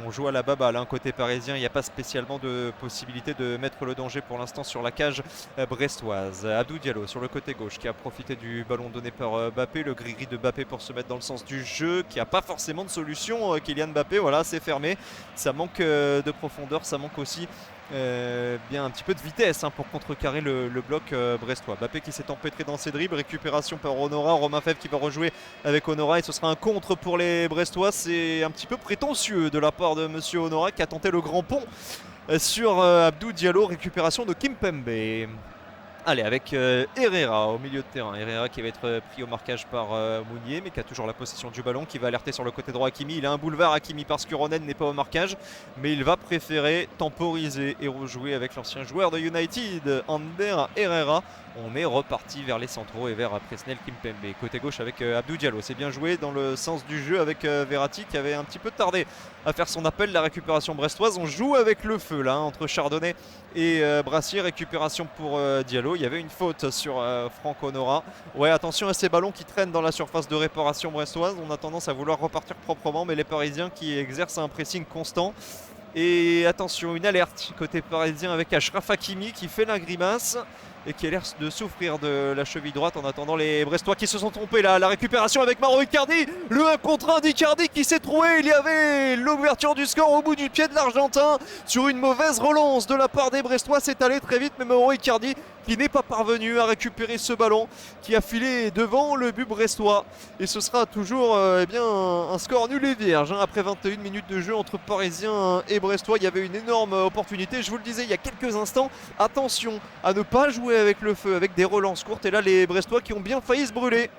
On joue à la baballe côté parisien. Il n'y a pas spécialement de possibilité de mettre le danger pour l'instant sur la cage brestoise. Abdou Diallo sur le côté gauche qui a profité du ballon donné par Mbappé. Le gris-gris de Mbappé pour se mettre dans le sens du jeu, qui n'a pas forcément de solution. Kylian Mbappé, voilà, c'est fermé. Ça manque de profondeur, ça manque aussi bien un petit peu de vitesse pour contrecarrer le bloc brestois. Mbappé qui s'est empêtré dans ses dribbles, récupération par Honora. Romain Fèvre qui va rejouer avec Honora et ce sera un contre pour les Brestois. C'est un petit peu prétentieux de la part de monsieur Honora qui a tenté le grand pont sur Abdou Diallo. Récupération de Kimpembe. Allez, avec Herrera au milieu de terrain. Herrera qui va être pris au marquage par Mounier, mais qui a toujours la possession du ballon, qui va alerter sur le côté droit Hakimi. Il a un boulevard Hakimi parce que Ronen n'est pas au marquage, mais il va préférer temporiser et rejouer avec l'ancien joueur de United, Ander Herrera. On est reparti vers les centraux et vers Presnel Kimpembe. Côté gauche avec Abdou Diallo. C'est bien joué dans le sens du jeu avec Verratti qui avait un petit peu tardé à faire son appel. La récupération brestoise. On joue avec le feu là entre Chardonnay et Brassier. Récupération pour Diallo. Il y avait une faute sur Franck Honora. Ouais, attention à ces ballons qui traînent dans la surface de réparation brestoise. On a tendance à vouloir repartir proprement, mais les Parisiens qui exercent un pressing constant. Et attention, une alerte côté parisien avec Achraf Hakimi qui fait la grimace et qui a l'air de souffrir de la cheville droite en attendant les Brestois qui se sont trompés là. La récupération avec Mauro Icardi, le 1 contre 1 d'Icardi qui s'est trouvé. Il y avait l'ouverture du score au bout du pied de l'Argentin sur une mauvaise relance de la part des Brestois. C'est allé très vite, mais Mauro Icardi qui n'est pas parvenu à récupérer ce ballon, qui a filé devant le but brestois. Et ce sera toujours eh bien, un score nul et vierge. Après 21 minutes de jeu entre Parisiens et Brestois, il y avait une énorme opportunité. Je vous le disais il y a quelques instants, attention à ne pas jouer avec le feu, avec des relances courtes. Et là, les Brestois qui ont bien failli se brûler.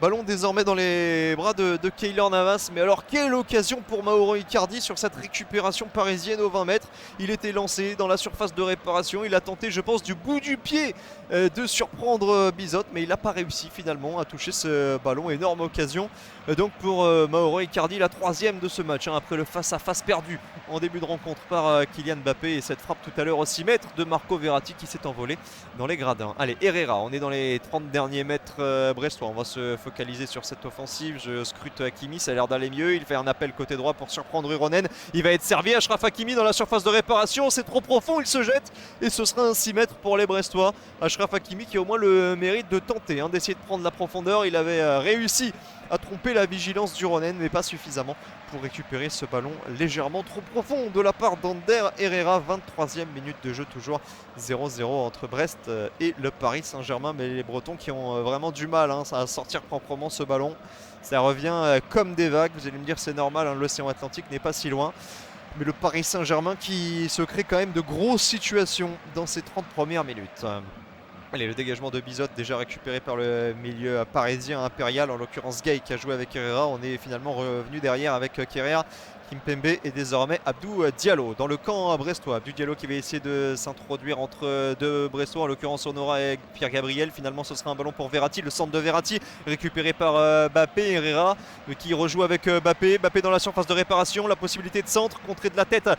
Ballon désormais dans les bras de Keylor Navas. Mais alors quelle occasion pour Mauro Icardi sur cette récupération parisienne aux 20 mètres. Il était lancé dans la surface de réparation. Il a tenté, je pense, du bout du pied de surprendre Bizot. Mais il n'a pas réussi finalement à toucher ce ballon. Énorme occasion donc pour Mauro Icardi. La troisième de ce match après le face-à-face perdu en début de rencontre par Kylian Mbappé. Et cette frappe tout à l'heure au 6 mètres de Marco Verratti qui s'est envolé dans les gradins. Allez, Herrera, on est dans les 30 derniers mètres brestois. On va se focaliser sur cette offensive. Je scrute Hakimi, ça a l'air d'aller mieux. Il fait un appel côté droit pour surprendre Ironen. Il va être servi. Achraf Hakimi dans la surface de réparation. C'est trop profond, il se jette. Et ce sera un 6 mètres pour les Brestois. Achraf Hakimi qui a au moins le mérite de tenter, d'essayer de prendre la profondeur. Il avait réussi à tromper la vigilance du Ronen, mais pas suffisamment pour récupérer ce ballon légèrement trop profond de la part d'Ander Herrera. 23e minute de jeu, toujours 0-0 entre Brest et le Paris Saint-Germain. Mais les Bretons qui ont vraiment du mal à sortir proprement ce ballon. Ça revient comme des vagues. Vous allez me dire c'est normal, l'océan Atlantique n'est pas si loin. Mais le Paris Saint-Germain qui se crée quand même de grosses situations dans ces 30 premières minutes. Allez, le dégagement de Bizot déjà récupéré par le milieu parisien impérial, en l'occurrence Gay qui a joué avec Herrera. On est finalement revenu derrière avec Kerrer, Kimpembe et désormais Abdou Diallo dans le camp brestois. Abdou Diallo qui va essayer de s'introduire entre deux Brestois, en l'occurrence Honora et Pierre Gabriel. Finalement ce sera un ballon pour Verratti, le centre de Verratti récupéré par Mbappé. Herrera qui rejoue avec Mbappé. Mbappé dans la surface de réparation, la possibilité de centre contré de la tête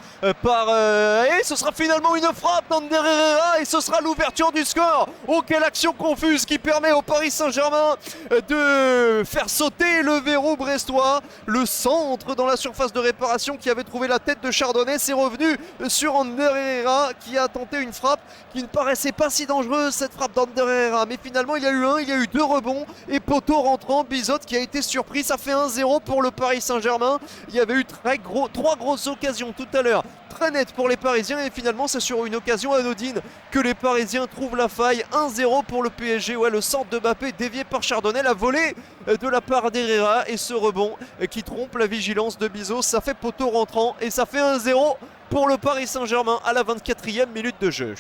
par et ce sera finalement une frappe d'Ander Herrera et ce sera l'ouverture du score. Oh, quelle action confuse qui permet au Paris Saint-Germain de faire sauter le verrou brestois. Le centre dans la surface de réparation qui avait trouvé la tête de Chardonnay, c'est revenu sur Ander Herrera qui a tenté une frappe qui ne paraissait pas si dangereuse, cette frappe d'Ander Herrera. Mais finalement il y a eu deux rebonds et poteau rentrant. Bizot qui a été surpris, ça fait 1-0 pour le Paris Saint-Germain. Il y avait eu trois grosses occasions tout à l'heure, très nettes pour les Parisiens, et finalement c'est sur une occasion anodine que les Parisiens trouvent la faille. 1-0 pour le PSG. Ouais, le centre de Mbappé dévié par Chardonnay, la volée de la part d'Herrera et ce rebond qui trompe la vigilance de Bizot. Ça fait poteau rentrant et ça fait 1-0 pour le Paris Saint-Germain à la 24e minute de jeu.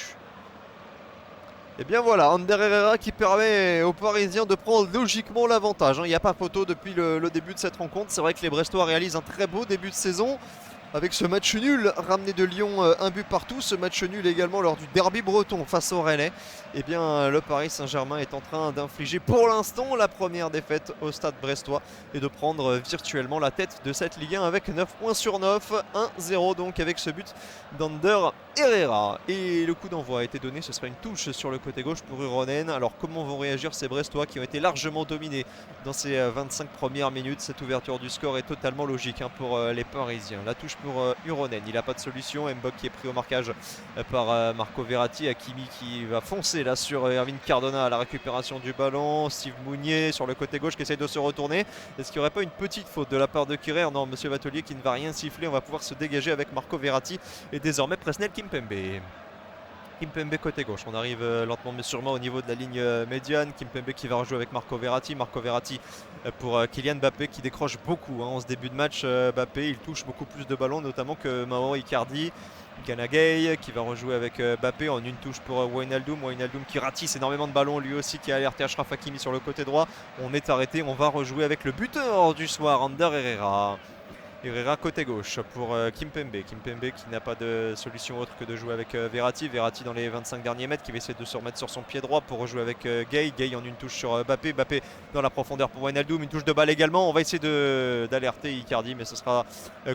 Et bien voilà, Ander Herrera qui permet aux Parisiens de prendre logiquement l'avantage. Il n'y a pas photo depuis le début de cette rencontre. C'est vrai que les Brestois réalisent un très beau début de saison avec ce match nul ramené de Lyon, un but partout. Ce match nul également lors du derby breton face au Rennais. Et bien le Paris Saint-Germain est en train d'infliger pour l'instant la première défaite au stade brestois et de prendre virtuellement la tête de cette Ligue 1 avec 9 points sur 9. 1-0 donc avec ce but d'Ander Herrera. Et le coup d'envoi a été donné, ce sera une touche sur le côté gauche pour Ironen. Alors comment vont réagir ces Brestois qui ont été largement dominés dans ces 25 premières minutes? Cette ouverture du score est totalement logique pour les Parisiens. La touche pour Ironen, il n'a pas de solution. Mbok qui est pris au marquage par Marco Verratti. Hakimi qui va foncer là sur Erwin Cardona à la récupération du ballon. Steve Mounier sur le côté gauche qui essaye de se retourner. Est-ce qu'il n'y aurait pas une petite faute de la part de Kerrer? Non, monsieur Vatelier qui ne va rien siffler. On va pouvoir se dégager avec Marco Verratti et désormais Presnel Kimpembe. Kimpembe côté gauche, on arrive lentement mais sûrement au niveau de la ligne médiane. Kimpembe qui va rejouer avec Marco Verratti. Marco Verratti pour Kylian Mbappé qui décroche beaucoup en ce début de match. Mbappé il touche beaucoup plus de ballons notamment que Mauro Icardi. Ganagay qui va rejouer avec Bappé en une touche pour Wijnaldum. Wijnaldum qui ratisse énormément de ballons lui aussi, qui a alerté Achraf Hakimi sur le côté droit. On est arrêté, on va rejouer avec le buteur du soir, Ander Herrera. Herrera côté gauche pour Kimpembe. Kimpembe qui n'a pas de solution autre que de jouer avec Verratti. Verratti dans les 25 derniers mètres qui va essayer de se remettre sur son pied droit pour rejouer avec Gay. Gay en une touche sur Bappé. Bappé dans la profondeur pour Wijnaldum. Une touche de balle également. On va essayer d'alerter Icardi, mais ce sera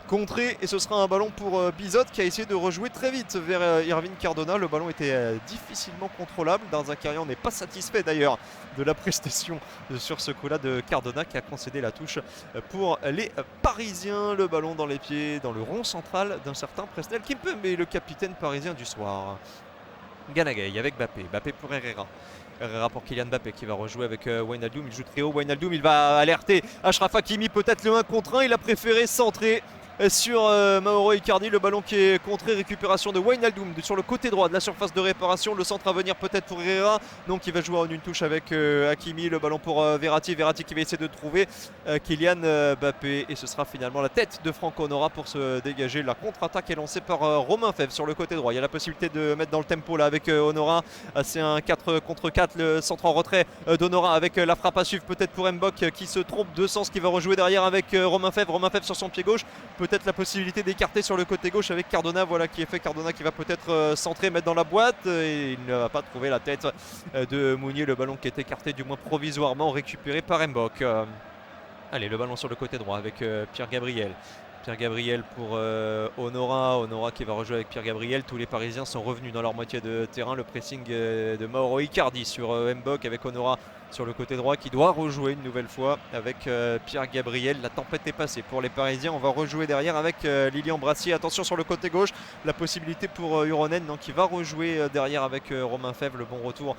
contré. Et ce sera un ballon pour Bizot qui a essayé de rejouer très vite vers Irving Cardona. Le ballon était difficilement contrôlable. Zakarian n'est pas satisfait d'ailleurs de la prestation sur ce coup-là de Cardona qui a concédé la touche pour les Parisiens. Le ballon dans les pieds, dans le rond central d'un certain Presnel Kimpembe, le capitaine parisien du soir. Ganagay avec Bappé. Bappé pour Herrera. Herrera pour Kylian Mbappé qui va rejouer avec Wijnaldum. Il joue très haut. Wijnaldum, il va alerter Achraf Hakimi, peut-être le 1 contre 1. Il a préféré centrer sur Mauro Icardi. Le ballon qui est contré, récupération de Wijnaldum sur le côté droit de la surface de réparation. Le centre à venir peut-être pour Herrera. Donc il va jouer en une touche avec Hakimi. Le ballon pour Verratti. Verratti qui va essayer de trouver Kylian Mbappé. Et ce sera finalement la tête de Franck Honora pour se dégager. La contre-attaque est lancée par Romain Fèvre sur le côté droit. Il y a la possibilité de mettre dans le tempo là avec Honora. C'est un 4 contre 4. Le centre en retrait d'Honora avec la frappe à suivre peut-être pour Mbok qui se trompe de sens, qui va rejouer derrière avec Romain Fèvre. Romain Fèvre sur son pied gauche. Peut-être la possibilité d'écarter sur le côté gauche avec Cardona. Voilà qui est fait. Cardona qui va peut-être centrer, mettre dans la boîte. Et il ne va pas trouver la tête de Mounier. Le ballon qui est écarté du moins provisoirement, récupéré par Mbok. Allez, le ballon sur le côté droit avec Pierre Gabriel. Pierre Gabriel pour Honora. Honora qui va rejouer avec Pierre Gabriel. Tous les Parisiens sont revenus dans leur moitié de terrain. Le pressing de Mauro Icardi sur Mbok avec Honora sur le côté droit qui doit rejouer une nouvelle fois avec Pierre Gabriel. La tempête est passée pour les Parisiens. On va rejouer derrière avec Lilian Brassier. Attention sur le côté gauche, la possibilité pour Uronen qui va rejouer derrière avec Romain Fèvre. Le bon retour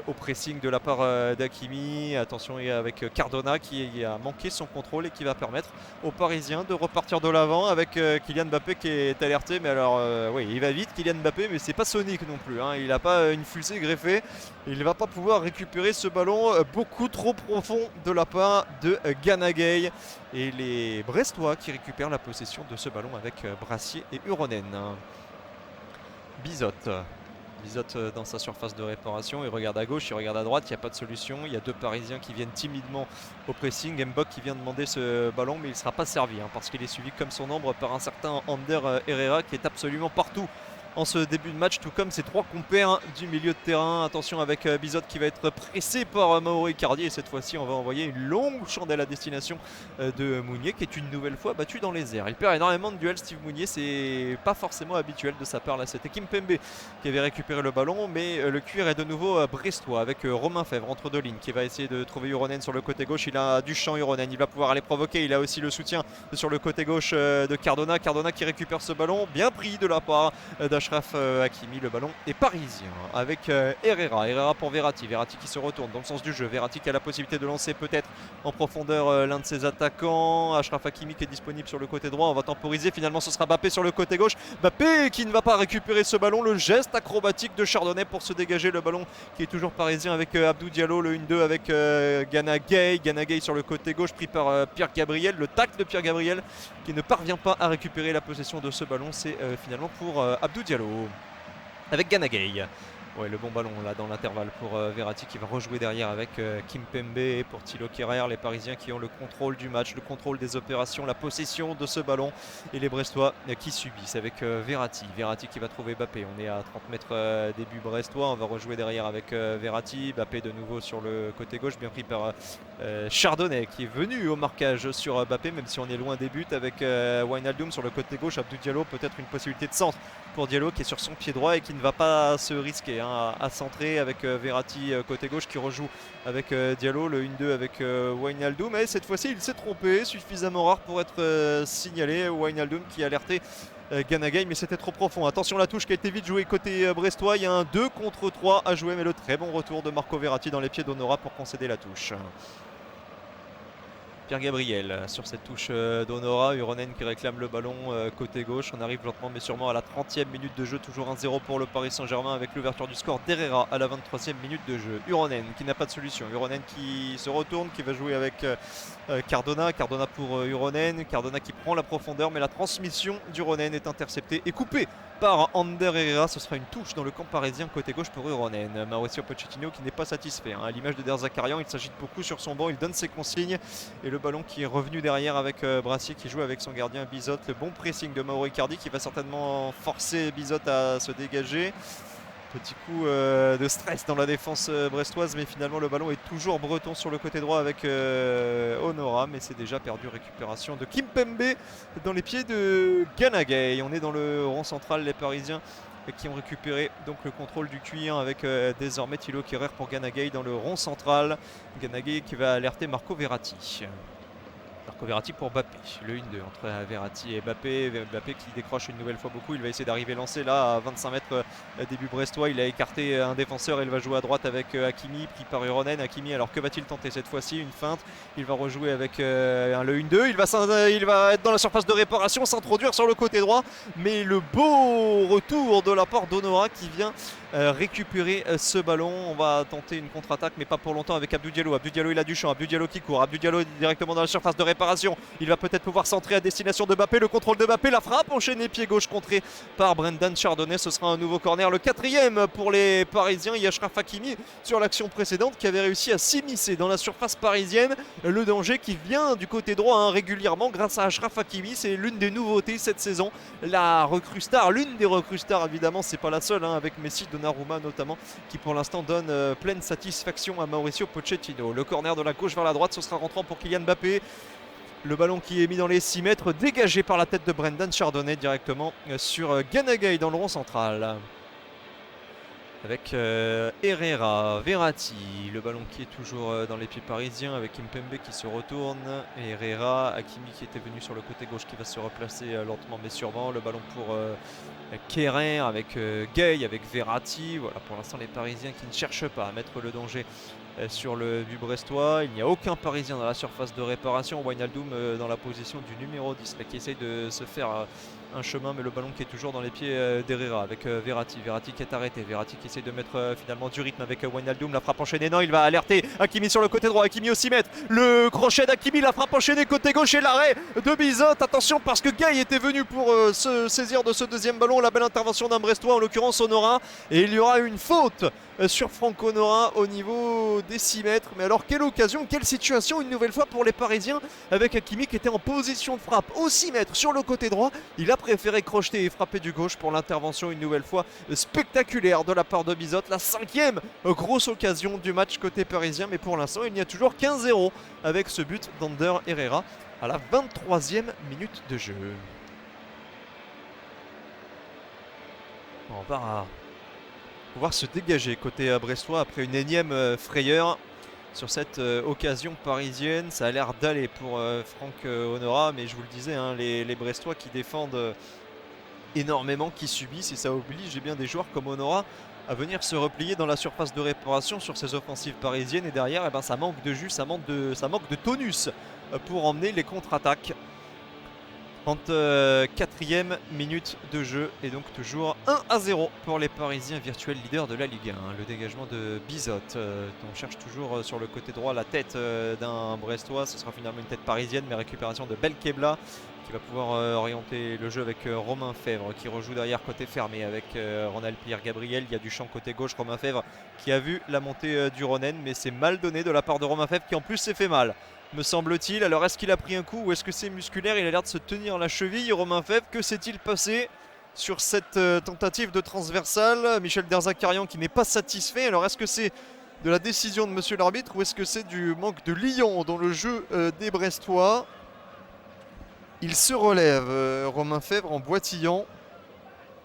au pressing de la part d'Hakimi. Attention avec Cardona qui a manqué son contrôle et qui va permettre aux Parisiens de repartir de l'avant avec Kylian Mbappé qui est alerté. Mais alors oui, il va vite Kylian Mbappé, mais c'est pas Sonic non plus, hein. Il n'a pas une fusée greffée. Il ne va pas pouvoir récupérer ce ballon beaucoup trop profond de la part de Ganagay. Et les Brestois qui récupèrent la possession de ce ballon avec Brassier et Uronen. Bizot. Bizot dans sa surface de réparation. Il regarde à gauche, il regarde à droite, il n'y a pas de solution. Il y a deux Parisiens qui viennent timidement au pressing. Mbok qui vient demander ce ballon, mais il ne sera pas servi parce qu'il est suivi comme son ombre par un certain Ander Herrera qui est absolument partout en ce début de match, tout comme ses trois compères du milieu de terrain. Attention avec Bizot qui va être pressé par Mauro Icardi. Et cette fois-ci, on va envoyer une longue chandelle à destination de Mounier qui est une nouvelle fois battu dans les airs. Il perd énormément de duels, Steve Mounier. C'est pas forcément habituel de sa part. Là, c'était Kimpembe qui avait récupéré le ballon. Mais le cuir est de nouveau brestois avec Romain Fèvre entre deux lignes qui va essayer de trouver Uronen sur le côté gauche. Il a du champ Uronen. Il va pouvoir aller provoquer. Il a aussi le soutien sur le côté gauche de Cardona. Cardona qui récupère ce ballon. Bien pris de la part d'Achraf Hakimi. Le ballon est parisien avec Herrera. Herrera pour Verratti. Verratti qui se retourne dans le sens du jeu. Verratti qui a la possibilité de lancer peut-être en profondeur l'un de ses attaquants. Achraf Hakimi qui est disponible sur le côté droit. On va temporiser. Finalement, ce sera Mbappé sur le côté gauche. Mbappé qui ne va pas récupérer ce ballon. Le geste acrobatique de Chardonnay pour se dégager le ballon qui est toujours parisien avec Abdou Diallo. Le 1-2 avec Ganagay. Ganagay sur le côté gauche pris par Pierre Gabriel. Le tacle de Pierre Gabriel qui ne parvient pas à récupérer la possession de ce ballon. C'est finalement pour Abdou Diallo avec Ganagay. Ouais, le bon ballon là dans l'intervalle pour Verratti qui va rejouer derrière avec Kimpembe et pour Thilo Kehrer. Les Parisiens qui ont le contrôle du match, le contrôle des opérations, la possession de ce ballon, et les Brestois qui subissent avec Verratti. Verratti qui va trouver Mbappé. On est à 30 mètres début brestois. On va rejouer derrière avec Verratti. Mbappé de nouveau sur le côté gauche, bien pris par Chardonnay qui est venu au marquage sur Mbappé, même si on est loin des buts avec Wijnaldum sur le côté gauche. Abdou Diallo, peut-être une possibilité de centre pour Diallo qui est sur son pied droit et qui ne va pas se risquer à centrer avec Verratti côté gauche qui rejoue avec Diallo. Le 1-2 avec Wijnaldum, mais cette fois-ci il s'est trompé, suffisamment rare pour être signalé. Wijnaldum qui a alerté Ganagay, mais c'était trop profond. Attention, la touche qui a été vite jouée côté brestois. Il y a un 2 contre 3 à jouer, mais le très bon retour de Marco Verratti dans les pieds d'Honora pour concéder la touche. Pierre Gabriel sur cette touche d'Honora. Uronen qui réclame le ballon côté gauche. On arrive lentement mais sûrement à la 30e minute de jeu. Toujours 1-0 pour le Paris Saint-Germain avec l'ouverture du score d'Herrera à la 23e minute de jeu. Uronen qui n'a pas de solution. Uronen qui se retourne, qui va jouer avec Cardona. Cardona pour Uronen. Cardona qui prend la profondeur mais la transmission d'Uronen est interceptée et coupée par Ander Herrera. Ce sera une touche dans le camp parisien côté gauche pour Uronen. Mauricio Pochettino qui n'est pas satisfait. À l'image de Der Zakarian, il s'agite beaucoup sur son banc, il donne ses consignes. Et le ballon qui est revenu derrière avec Brassier qui joue avec son gardien Bizot. Le bon pressing de Mauro Icardi qui va certainement forcer Bizot à se dégager. Petit coup de stress dans la défense brestoise, mais finalement le ballon est toujours breton sur le côté droit avec Honora, mais c'est déjà perdu. Récupération de Kimpembe dans les pieds de Ganagay. On est dans le rond central, les Parisiens qui ont récupéré donc le contrôle du cuir avec désormais Thilo Kehrer pour Ganagay dans le rond central. Ganagay qui va alerter Marco Verratti. Marco Verratti pour Mbappé, le 1-2 entre Verratti et Mbappé. Mbappé qui décroche une nouvelle fois beaucoup, il va essayer d'arriver lancé là à 25 mètres début brestois. Il a écarté un défenseur et il va jouer à droite avec Hakimi pris par Uronen. Hakimi, alors que va-t-il tenter cette fois-ci? Une feinte, il va rejouer avec le 1-2. Il va être dans la surface de réparation, s'introduire sur le côté droit, mais le beau retour de la part d'Honora qui vient récupérer ce ballon. On va tenter une contre-attaque mais pas pour longtemps avec Abdou Diallo. Abdou Diallo il a du champ, Abdou Diallo qui court, Abdou Diallo directement dans la surface de réparation. Il va peut-être pouvoir centrer à destination de Mbappé. Le contrôle de Mbappé, la frappe enchaînée pied gauche contrée par Brendan Chardonnay. Ce sera un nouveau corner, le 4e pour les Parisiens. Il y a Achraf Hakimi sur l'action précédente qui avait réussi à s'immiscer dans la surface parisienne. Le danger qui vient du côté droit régulièrement grâce à Achraf Hakimi. C'est l'une des nouveautés cette saison. La recrue star, l'une des recrues stars évidemment, c'est pas la seule avec Messi, Donnarumma notamment, qui pour l'instant donne pleine satisfaction à Mauricio Pochettino. Le corner de la gauche vers la droite, ce sera rentrant pour Kylian Mbappé. Le ballon qui est mis dans les 6 mètres, dégagé par la tête de Brendan Chardonnay directement sur Ganagay dans le rond central. Avec Herrera, Verratti, le ballon qui est toujours dans les pieds parisiens avec Kimpembe qui se retourne. Et Herrera, Hakimi qui était venu sur le côté gauche qui va se replacer lentement mais sûrement. Le ballon pour Kehrer avec Gay, avec Verratti. Voilà, pour l'instant les Parisiens qui ne cherchent pas à mettre le danger sur le but brestois. Il n'y a aucun Parisien dans la surface de réparation. Wijnaldum dans la position du numéro 10 là, qui essaye de se faire un chemin, mais le ballon qui est toujours dans les pieds d'Herrera avec Verratti. Verratti qui est arrêté. Verratti qui essaye de mettre finalement du rythme avec Wijnaldum. La frappe enchaînée. Non, il va alerter Hakimi sur le côté droit. Hakimi au 6 mètres. Le crochet d'Hakimi. La frappe enchaînée côté gauche et l'arrêt de Bizot. Attention parce que Gay était venu pour se saisir de ce deuxième ballon. La belle intervention d'un Brestois, en l'occurrence Honora. Et il y aura une faute sur Franck Honora au niveau des 6 mètres. Mais alors quelle occasion, quelle situation une nouvelle fois pour les Parisiens avec Hakimi qui était en position de frappe au 6 mètres sur le côté droit. Il a préféré crocheter et frapper du gauche pour l'intervention une nouvelle fois spectaculaire de la part de Bizot. La 5e grosse occasion du match côté parisien, mais pour l'instant il n'y a toujours qu'un 0 avec ce but d'Ander Herrera à la 23e minute de jeu. On va pouvoir se dégager côté brestois après une énième frayeur sur cette occasion parisienne. Ça a l'air d'aller pour Franck Honora, mais je vous le disais, les Brestois qui défendent énormément, qui subissent, et ça oblige bien des joueurs comme Honora à venir se replier dans la surface de réparation sur ces offensives parisiennes, et derrière ça manque de jus, ça manque de tonus pour emmener les contre-attaques. 34e minute de jeu et donc toujours 1-0 pour les Parisiens virtuels leaders de la Ligue 1. Le dégagement de Bizot, on cherche toujours sur le côté droit la tête d'un Brestois. Ce sera finalement une tête parisienne, mais récupération de Belkebla qui va pouvoir orienter le jeu avec Romain Fèvre qui rejoue derrière côté fermé avec Ronald Pierre Gabriel. Il y a du champ côté gauche, Romain Fèvre qui a vu la montée du Ronen, mais c'est mal donné de la part de Romain Fèvre qui en plus s'est fait mal, me semble-t-il. Alors est-ce qu'il a pris un coup ou est-ce que c'est musculaire? Il a l'air de se tenir la cheville, Romain Fèvre. Que s'est-il passé sur cette tentative de transversale? Michel Der Zakarian qui n'est pas satisfait. Alors est-ce que c'est de la décision de monsieur l'arbitre ou est-ce que c'est du manque de lion dans le jeu des Brestois? Il se relève, Romain Fèvre, en boitillant.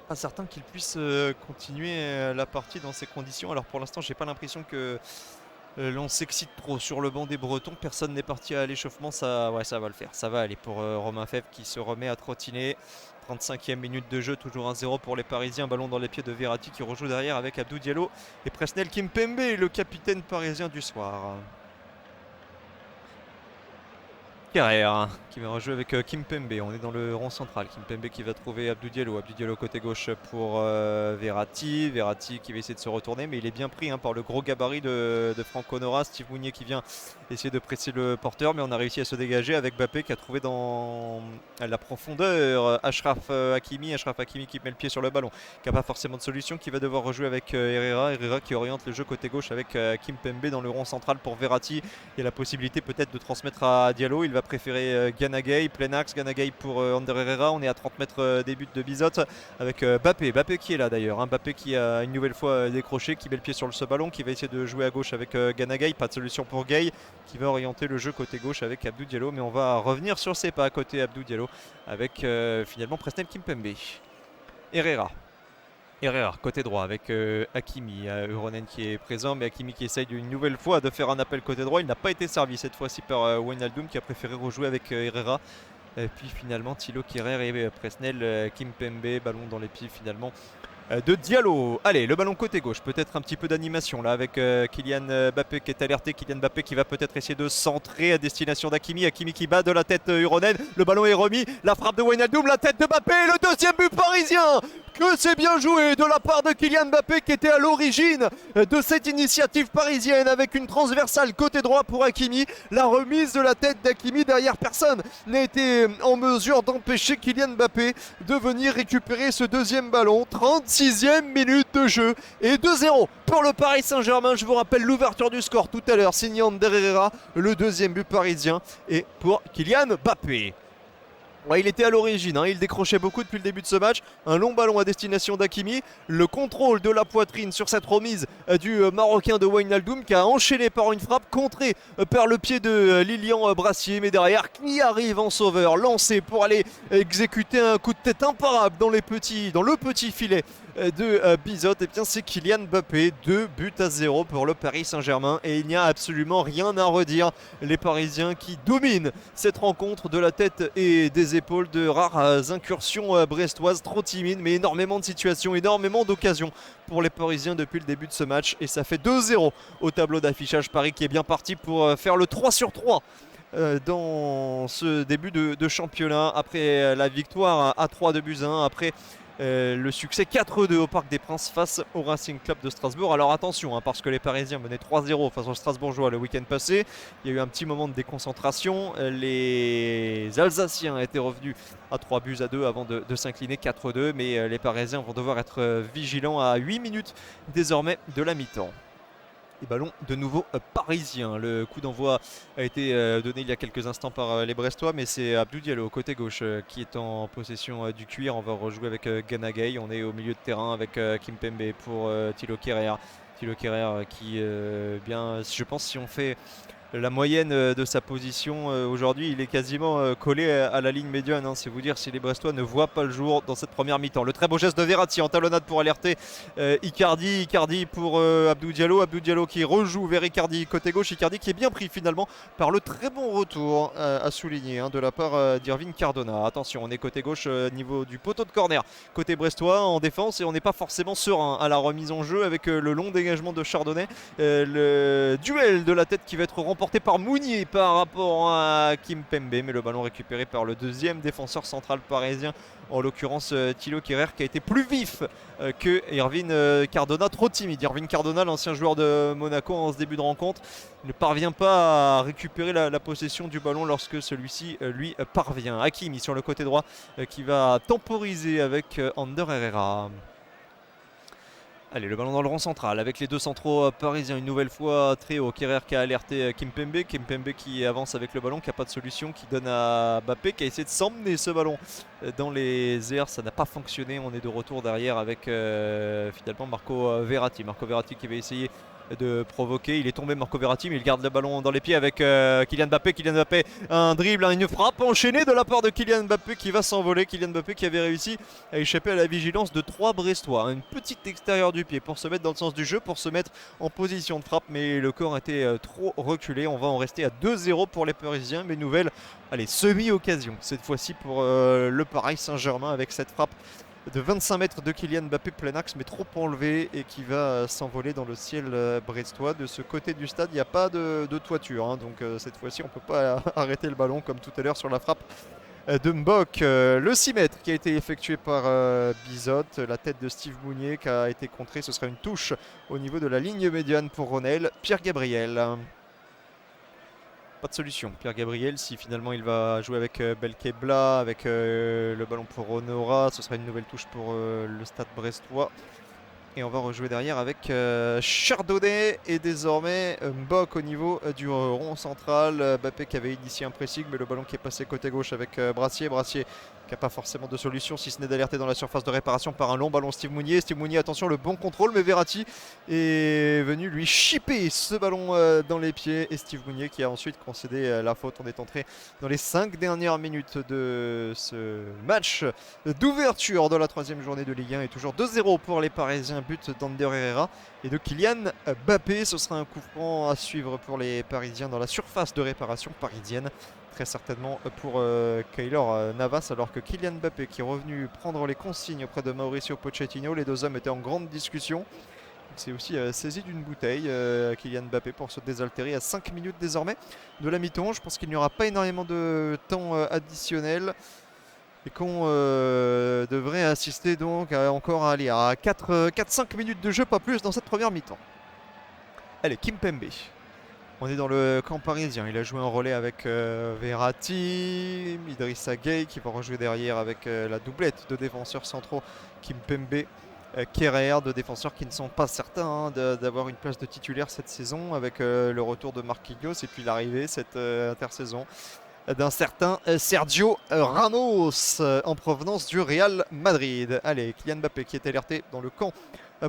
Pas certain qu'il puisse continuer la partie dans ces conditions. Alors pour l'instant j'ai pas l'impression que l'on s'excite trop sur le banc des Bretons. Personne n'est parti à l'échauffement. Ça va le faire. Ça va aller pour Romain Fèvre qui se remet à trottiner. 35e minute de jeu, toujours 1-0 pour les Parisiens. Ballon dans les pieds de Verratti qui rejoue derrière avec Abdou Diallo et Presnel Kimpembe, le capitaine parisien du soir. Carrère qui va rejouer avec Kimpembe. On est dans le rond central. Kimpembe qui va trouver Abdou Diallo. Abdou Diallo côté gauche pour Verratti. Verratti qui va essayer de se retourner, mais il est bien pris par le gros gabarit de Franco Nora. Steve Mounier qui vient essayer de presser le porteur, mais on a réussi à se dégager avec Mbappé qui a trouvé dans la profondeur Achraf Hakimi. Achraf Hakimi qui met le pied sur le ballon, qui n'a pas forcément de solution, qui va devoir rejouer avec Herrera. Herrera qui oriente le jeu côté gauche avec Kimpembe dans le rond central pour Verratti. Il y a la possibilité peut-être de transmettre à Diallo. Il va préférer Ganagay, plein axe, Ganagay pour Ander Herrera. On est à 30 mètres des buts de Bizot avec Mbappé. Mbappé qui est là d'ailleurs. Mbappé qui a une nouvelle fois décroché, qui met le pied sur ce ballon, qui va essayer de jouer à gauche avec Ganagay. Pas de solution pour Gay, qui va orienter le jeu côté gauche avec Abdou Diallo. Mais on va revenir sur ses pas côté Abdou Diallo avec finalement Presnel Kimpembe. Herrera, côté droit avec Hakimi, Euronen qui est présent, mais Hakimi qui essaye une nouvelle fois de faire un appel côté droit. Il n'a pas été servi cette fois-ci par Wijnaldum qui a préféré rejouer avec Herrera. Et puis finalement Thilo Kehrer et Presnel Kimpembe, ballon dans les pieds finalement de Diallo. Allez, le ballon côté gauche, peut-être un petit peu d'animation là avec Kylian Mbappé qui est alerté. Kylian Mbappé qui va peut-être essayer de centrer à destination d'Hakimi. Hakimi qui bat de la tête Euronen. Le ballon est remis, la frappe de Wijnaldum, la tête de Mbappé, le deuxième but parisien. Que c'est bien joué de la part de Kylian Mbappé qui était à l'origine de cette initiative parisienne avec une transversale côté droit pour Hakimi. La remise de la tête d'Hakimi derrière, personne n'a été en mesure d'empêcher Kylian Mbappé de venir récupérer ce deuxième ballon. 36e minute de jeu et 2-0 pour le Paris Saint-Germain. Je vous rappelle l'ouverture du score tout à l'heure, signé Ander Herrera, le deuxième but parisien et pour Kylian Mbappé. Ouais, il était à l'origine, il décrochait beaucoup depuis le début de ce match. Un long ballon à destination d'Hakimi. Le contrôle de la poitrine sur cette remise du Marocain de Wijnaldum qui a enchaîné par une frappe contrée par le pied de Lilian Brassier. Mais derrière, qui arrive en sauveur, lancé pour aller exécuter un coup de tête imparable dans le petit filet de Bizot. Et bien c'est Kylian Mbappé, 2-0 pour le Paris Saint-Germain et il n'y a absolument rien à redire. Les Parisiens qui dominent cette rencontre de la tête et des épaules, de rares incursions brestoises, trop timides mais énormément de situations, énormément d'occasions pour les Parisiens depuis le début de ce match et ça fait 2-0 au tableau d'affichage. Paris qui est bien parti pour faire le 3/3 dans ce début de championnat après la victoire à 3-1, après le succès 4-2 au Parc des Princes face au Racing Club de Strasbourg. Alors attention, parce que les Parisiens menaient 3-0 face aux Strasbourgeois le week-end passé. Il y a eu un petit moment de déconcentration. Les Alsaciens étaient revenus à 3-2 avant de s'incliner 4-2. Mais les Parisiens vont devoir être vigilants à 8 minutes désormais de la mi-temps. Et ballon de nouveau parisien. Le coup d'envoi a été donné il y a quelques instants par les Brestois, mais c'est Abdou Diallo côté gauche qui est en possession du cuir. On va rejouer avec Ganagay. On est au milieu de terrain avec Kimpembe pour Thilo Kehrer. Thilo Kehrer qui, bien, je pense si on fait la moyenne de sa position aujourd'hui, il est quasiment collé à la ligne médiane. C'est vous dire si les Brestois ne voient pas le jour dans cette première mi-temps. Le très beau geste de Verratti en talonnade pour alerter Icardi. Icardi pour Abdou Diallo. Abdou Diallo qui rejoue vers Icardi côté gauche. Icardi qui est bien pris finalement par le très bon retour à souligner de la part d'Irving Cardona. Attention, on est côté gauche niveau du poteau de corner côté brestois en défense et on n'est pas forcément serein à la remise en jeu avec le long dégagement de Chardonnay. Le duel de la tête qui va être remporté par Mounier par rapport à Kimpembe, mais le ballon récupéré par le deuxième défenseur central parisien, en l'occurrence Thilo Kehrer, qui a été plus vif que Irving Cardona, trop timide. Irving Cardona, l'ancien joueur de Monaco en ce début de rencontre, ne parvient pas à récupérer la possession du ballon lorsque celui-ci lui parvient. Hakimi sur le côté droit qui va temporiser avec Ander Herrera. Allez, le ballon dans le rond central avec les deux centraux parisiens une nouvelle fois très haut. Kehrer qui a alerté Kimpembe. Kimpembe qui avance avec le ballon, qui n'a pas de solution, qui donne à Mbappé qui a essayé de s'emmener ce ballon dans les airs. Ça n'a pas fonctionné. On est de retour derrière avec finalement Marco Verratti. Marco Verratti qui va essayer de provoquer. Il est tombé Marco Verratti, mais il garde le ballon dans les pieds avec Kylian Mbappé. Kylian Mbappé, un dribble, une frappe enchaînée de la part de Kylian Mbappé qui va s'envoler. Kylian Mbappé qui avait réussi à échapper à la vigilance de 3 Brestois. Une petite extérieure du pied pour se mettre dans le sens du jeu, pour se mettre en position de frappe, mais le corps était trop reculé. On va en rester à 2-0 pour les Parisiens, mais nouvelle, allez, semi-occasion cette fois-ci pour le Paris Saint-Germain avec cette frappe de 25 mètres de Kylian Mbappé plein axe, mais trop enlevé et qui va s'envoler dans le ciel brestois. De ce côté du stade, il n'y a pas de toiture, hein, donc cette fois-ci, on ne peut pas arrêter le ballon comme tout à l'heure sur la frappe de Mbok. Le 6 mètres qui a été effectué par Bizot, la tête de Steve Mounier qui a été contrée. Ce sera une touche au niveau de la ligne médiane pour Ronel. Pierre Gabriel. Pas de solution. Pierre Gabriel, si finalement il va jouer avec Belkebla, avec le ballon pour Honora, ce sera une nouvelle touche pour le stade brestois. Et on va rejouer derrière avec Chardonnay et désormais Mbok au niveau du rond central. Mbappé qui avait initié un pressing, mais le ballon qui est passé côté gauche avec Brassier. Brassier qui n'a pas forcément de solution si ce n'est d'alerter dans la surface de réparation par un long ballon Steve Mounier. Steve Mounier, attention, le bon contrôle, mais Verratti est venu lui chipper ce ballon dans les pieds. Et Steve Mounier qui a ensuite concédé la faute. On est entré dans les 5 dernières minutes de ce match d'ouverture de la 3e journée de Ligue 1 et toujours 2-0 pour les Parisiens. But d'Ander Herrera et de Kylian Mbappé. Ce sera un coup franc à suivre pour les Parisiens dans la surface de réparation parisienne. Très certainement pour Keylor Navas, alors que Kylian Mbappé qui est revenu prendre les consignes auprès de Mauricio Pochettino. Les deux hommes étaient en grande discussion. Il s'est aussi saisi d'une bouteille, Kylian Mbappé, pour se désaltérer à 5 minutes désormais de la mi-temps. Je pense qu'il n'y aura pas énormément de temps additionnel et qu'on devrait assister donc encore à 4-5 minutes de jeu, pas plus, dans cette première mi-temps. Allez, Kimpembe. On est dans le camp parisien. Il a joué un relais avec Verratti, Idrissa Gueye qui va rejouer derrière avec la doublette de défenseurs centraux Kimpembe, Kerrer, de défenseurs qui ne sont pas certains d'avoir une place de titulaire cette saison, avec le retour de Marquinhos et puis l'arrivée cette intersaison d'un certain Sergio Ramos en provenance du Real Madrid. Allez, Kylian Mbappé qui est alerté dans le camp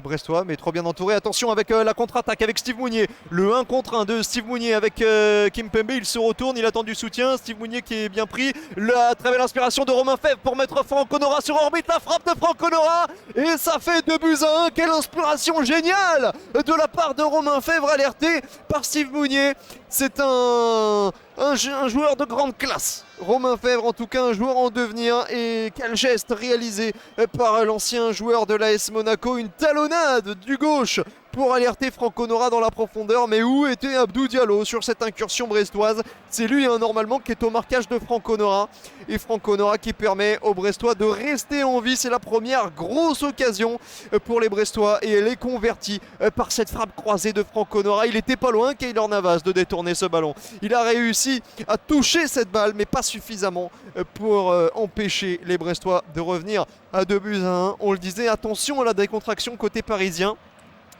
brestois, mais trop bien entouré. Attention avec la contre-attaque avec Steve Mounier. Le 1 contre 1 de Steve Mounier avec Kimpembe. Il se retourne, il attend du soutien. Steve Mounier qui est bien pris. La très belle inspiration de Romain Fèvre pour mettre Franck Honora sur orbite. La frappe de Franck Honora et ça fait 2-1. Quelle inspiration géniale de la part de Romain Fèvre, alerté par Steve Mounier. C'est un joueur de grande classe. Romain Fèvre, en tout cas, un joueur en devenir. Et quel geste réalisé par l'ancien joueur de l'AS Monaco. Une talonnade du gauche pour alerter Franck Honora dans la profondeur. Mais où était Abdou Diallo sur cette incursion brestoise? C'est lui, normalement, qui est au marquage de Franck Honora. Et Franck Honora qui permet aux Brestois de rester en vie. C'est la première grosse occasion pour les Brestois. Et elle est convertie par cette frappe croisée de Franck Honora. Il était pas loin, Keylor Navas, de détourner ce ballon. Il a réussi à toucher cette balle, mais pas suffisamment pour empêcher les Brestois de revenir à 2-1. On le disait, attention à la décontraction côté parisien.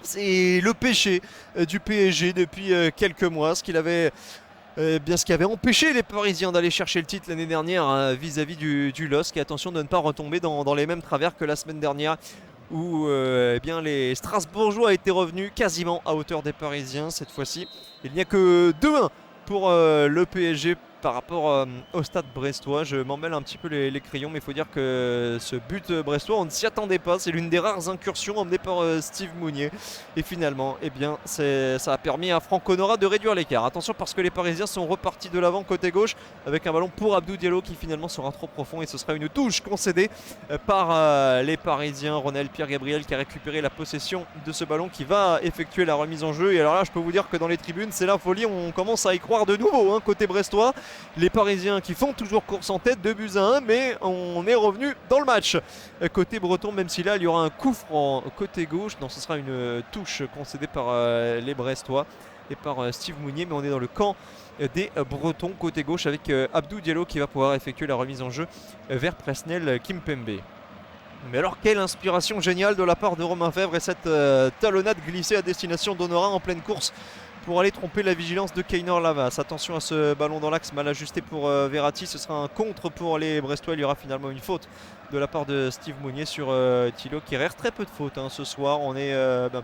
C'est le péché du PSG depuis quelques mois, ce qui avait empêché les Parisiens d'aller chercher le titre l'année dernière vis-à-vis du LOSC. Et attention de ne pas retomber dans les mêmes travers que la semaine dernière, où les Strasbourgeois étaient revenus quasiment à hauteur des Parisiens. Cette fois-ci, il n'y a que 2-1 pour le PSG par rapport au stade brestois. Je m'en mêle un petit peu les crayons, mais il faut dire que ce but brestois, on ne s'y attendait pas. C'est l'une des rares incursions emmenées par Steve Mounier. Et finalement, ça a permis à Franck Honora de réduire l'écart. Attention, parce que les Parisiens sont repartis de l'avant côté gauche avec un ballon pour Abdou Diallo qui finalement sera trop profond et ce sera une touche concédée par les Parisiens. Ronel Pierre Gabriel qui a récupéré la possession de ce ballon, qui va effectuer la remise en jeu. Et alors là, je peux vous dire que dans les tribunes, c'est la folie. On commence à y croire de nouveau côté brestois. Les Parisiens qui font toujours course en tête, 2-1, mais on est revenu dans le match. Côté breton, même si là il y aura un coup franc côté gauche, non, ce sera une touche concédée par les Brestois et par Steve Mounier, mais on est dans le camp des Bretons côté gauche avec Abdou Diallo qui va pouvoir effectuer la remise en jeu vers Presnel Kimpembe. Mais alors quelle inspiration géniale de la part de Romain Fèvre et cette talonnade glissée à destination d'Honora en pleine course pour aller tromper la vigilance de Keylor Navas. Attention à ce ballon dans l'axe, mal ajusté pour Verratti. Ce sera un contre pour les Brestois. Il y aura finalement une faute de la part de Steve Mounier sur Thilo Kerrer. Très peu de fautes ce soir. On est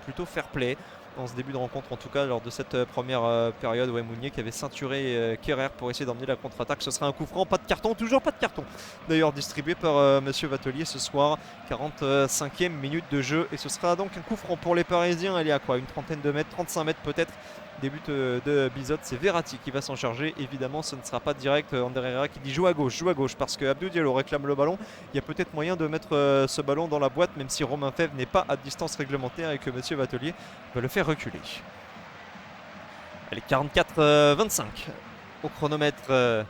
plutôt fair play dans ce début de rencontre, en tout cas lors de cette première période. Mounier qui avait ceinturé Kerrer pour essayer d'emmener la contre-attaque. Ce sera un coup franc, pas de carton, toujours pas de carton d'ailleurs distribué par Monsieur Vatelier ce soir. 45e minute de jeu et ce sera donc un coup franc pour les Parisiens. Elle est à quoi, une trentaine de mètres, 35 mètres peut-être des buts de Bizot. C'est Verratti qui va s'en charger. Évidemment, ce ne sera pas direct. Ander Herrera qui dit joue à gauche parce que Abdou Diallo réclame le ballon. Il y a peut-être moyen de mettre ce ballon dans la boîte, même si Romain Fèvre n'est pas à distance réglementaire et que Monsieur Vatelier va le faire reculer. Allez, 44-25 au chronomètre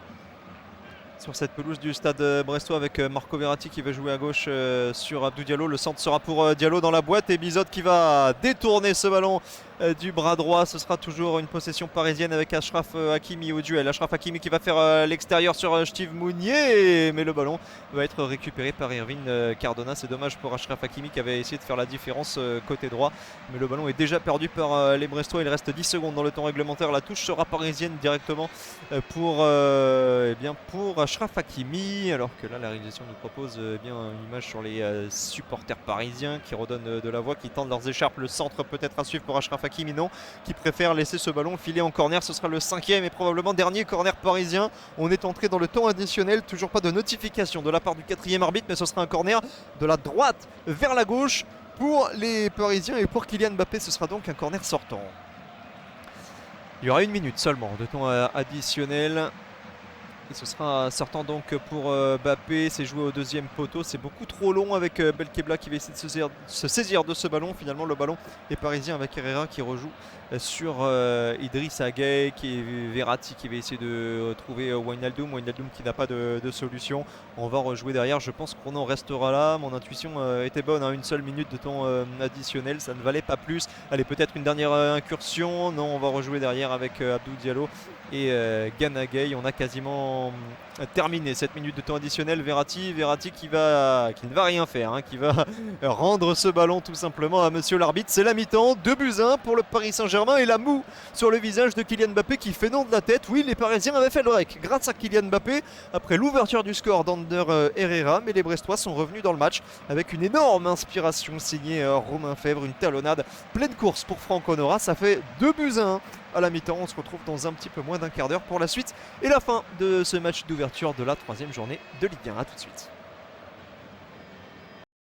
sur cette pelouse du stade brestois avec Marco Verratti qui va jouer à gauche sur Abdou Diallo. Le centre sera pour Diallo dans la boîte et Bizot qui va détourner ce ballon du bras droit. Ce sera toujours une possession parisienne avec Achraf Hakimi au duel. Achraf Hakimi qui va faire l'extérieur sur Steve Mounier, mais le ballon va être récupéré par Irvine Cardona. C'est dommage pour Achraf Hakimi qui avait essayé de faire la différence côté droit, mais le ballon est déjà perdu par les Brestois. Il reste 10 secondes dans le temps réglementaire. La touche sera parisienne directement pour Achraf Hakimi, alors que là la réalisation nous propose bien une image sur les supporters parisiens qui redonnent de la voix, qui tendent leurs écharpes. Le centre peut-être à suivre pour Achraf Hakimi, non, qui préfère laisser ce ballon filer en corner. Ce sera le 5e et probablement dernier corner parisien. On est entré dans le temps additionnel, toujours pas de notification de la part du 4e arbitre, mais ce sera un corner de la droite vers la gauche pour les Parisiens et pour Kylian Mbappé. Ce sera donc un corner sortant. Il y aura 1 minute seulement de temps additionnel. Et ce sera sortant donc pour Mbappé. C'est joué au 2e poteau. C'est beaucoup trop long avec Belkebla qui va essayer de se saisir de ce ballon. Finalement, le ballon est parisien avec Herrera qui rejoue sur Idrissa Gueye, qui est Verratti qui va essayer de trouver Wijnaldum qui n'a pas de solution. On va rejouer derrière. Je pense qu'on en restera là. Mon intuition était bonne. 1 seule minute de temps additionnel. Ça ne valait pas plus. Allez, peut-être une dernière incursion. Non, on va rejouer derrière avec Abdou Diallo et Gana Gueye. On a quasiment terminé cette minute de temps additionnel. Verratti qui ne va rien faire, hein, qui va rendre ce ballon tout simplement à monsieur l'arbitre. C'est la mi-temps, 2-1 pour le Paris Saint-Germain et la moue sur le visage de Kylian Mbappé qui fait non de la tête. Oui, les Parisiens avaient fait le break grâce à Kylian Mbappé après l'ouverture du score d'Ander Herrera, mais les Brestois sont revenus dans le match avec une énorme inspiration signée Romain Fèvre, une talonnade pleine course pour Franck Honora. Ça fait 2-1 à la mi-temps. On se retrouve dans un petit peu moins d'un quart d'heure pour la suite et la fin de ce match d'ouverture de la 3e journée de Ligue 1. A tout de suite.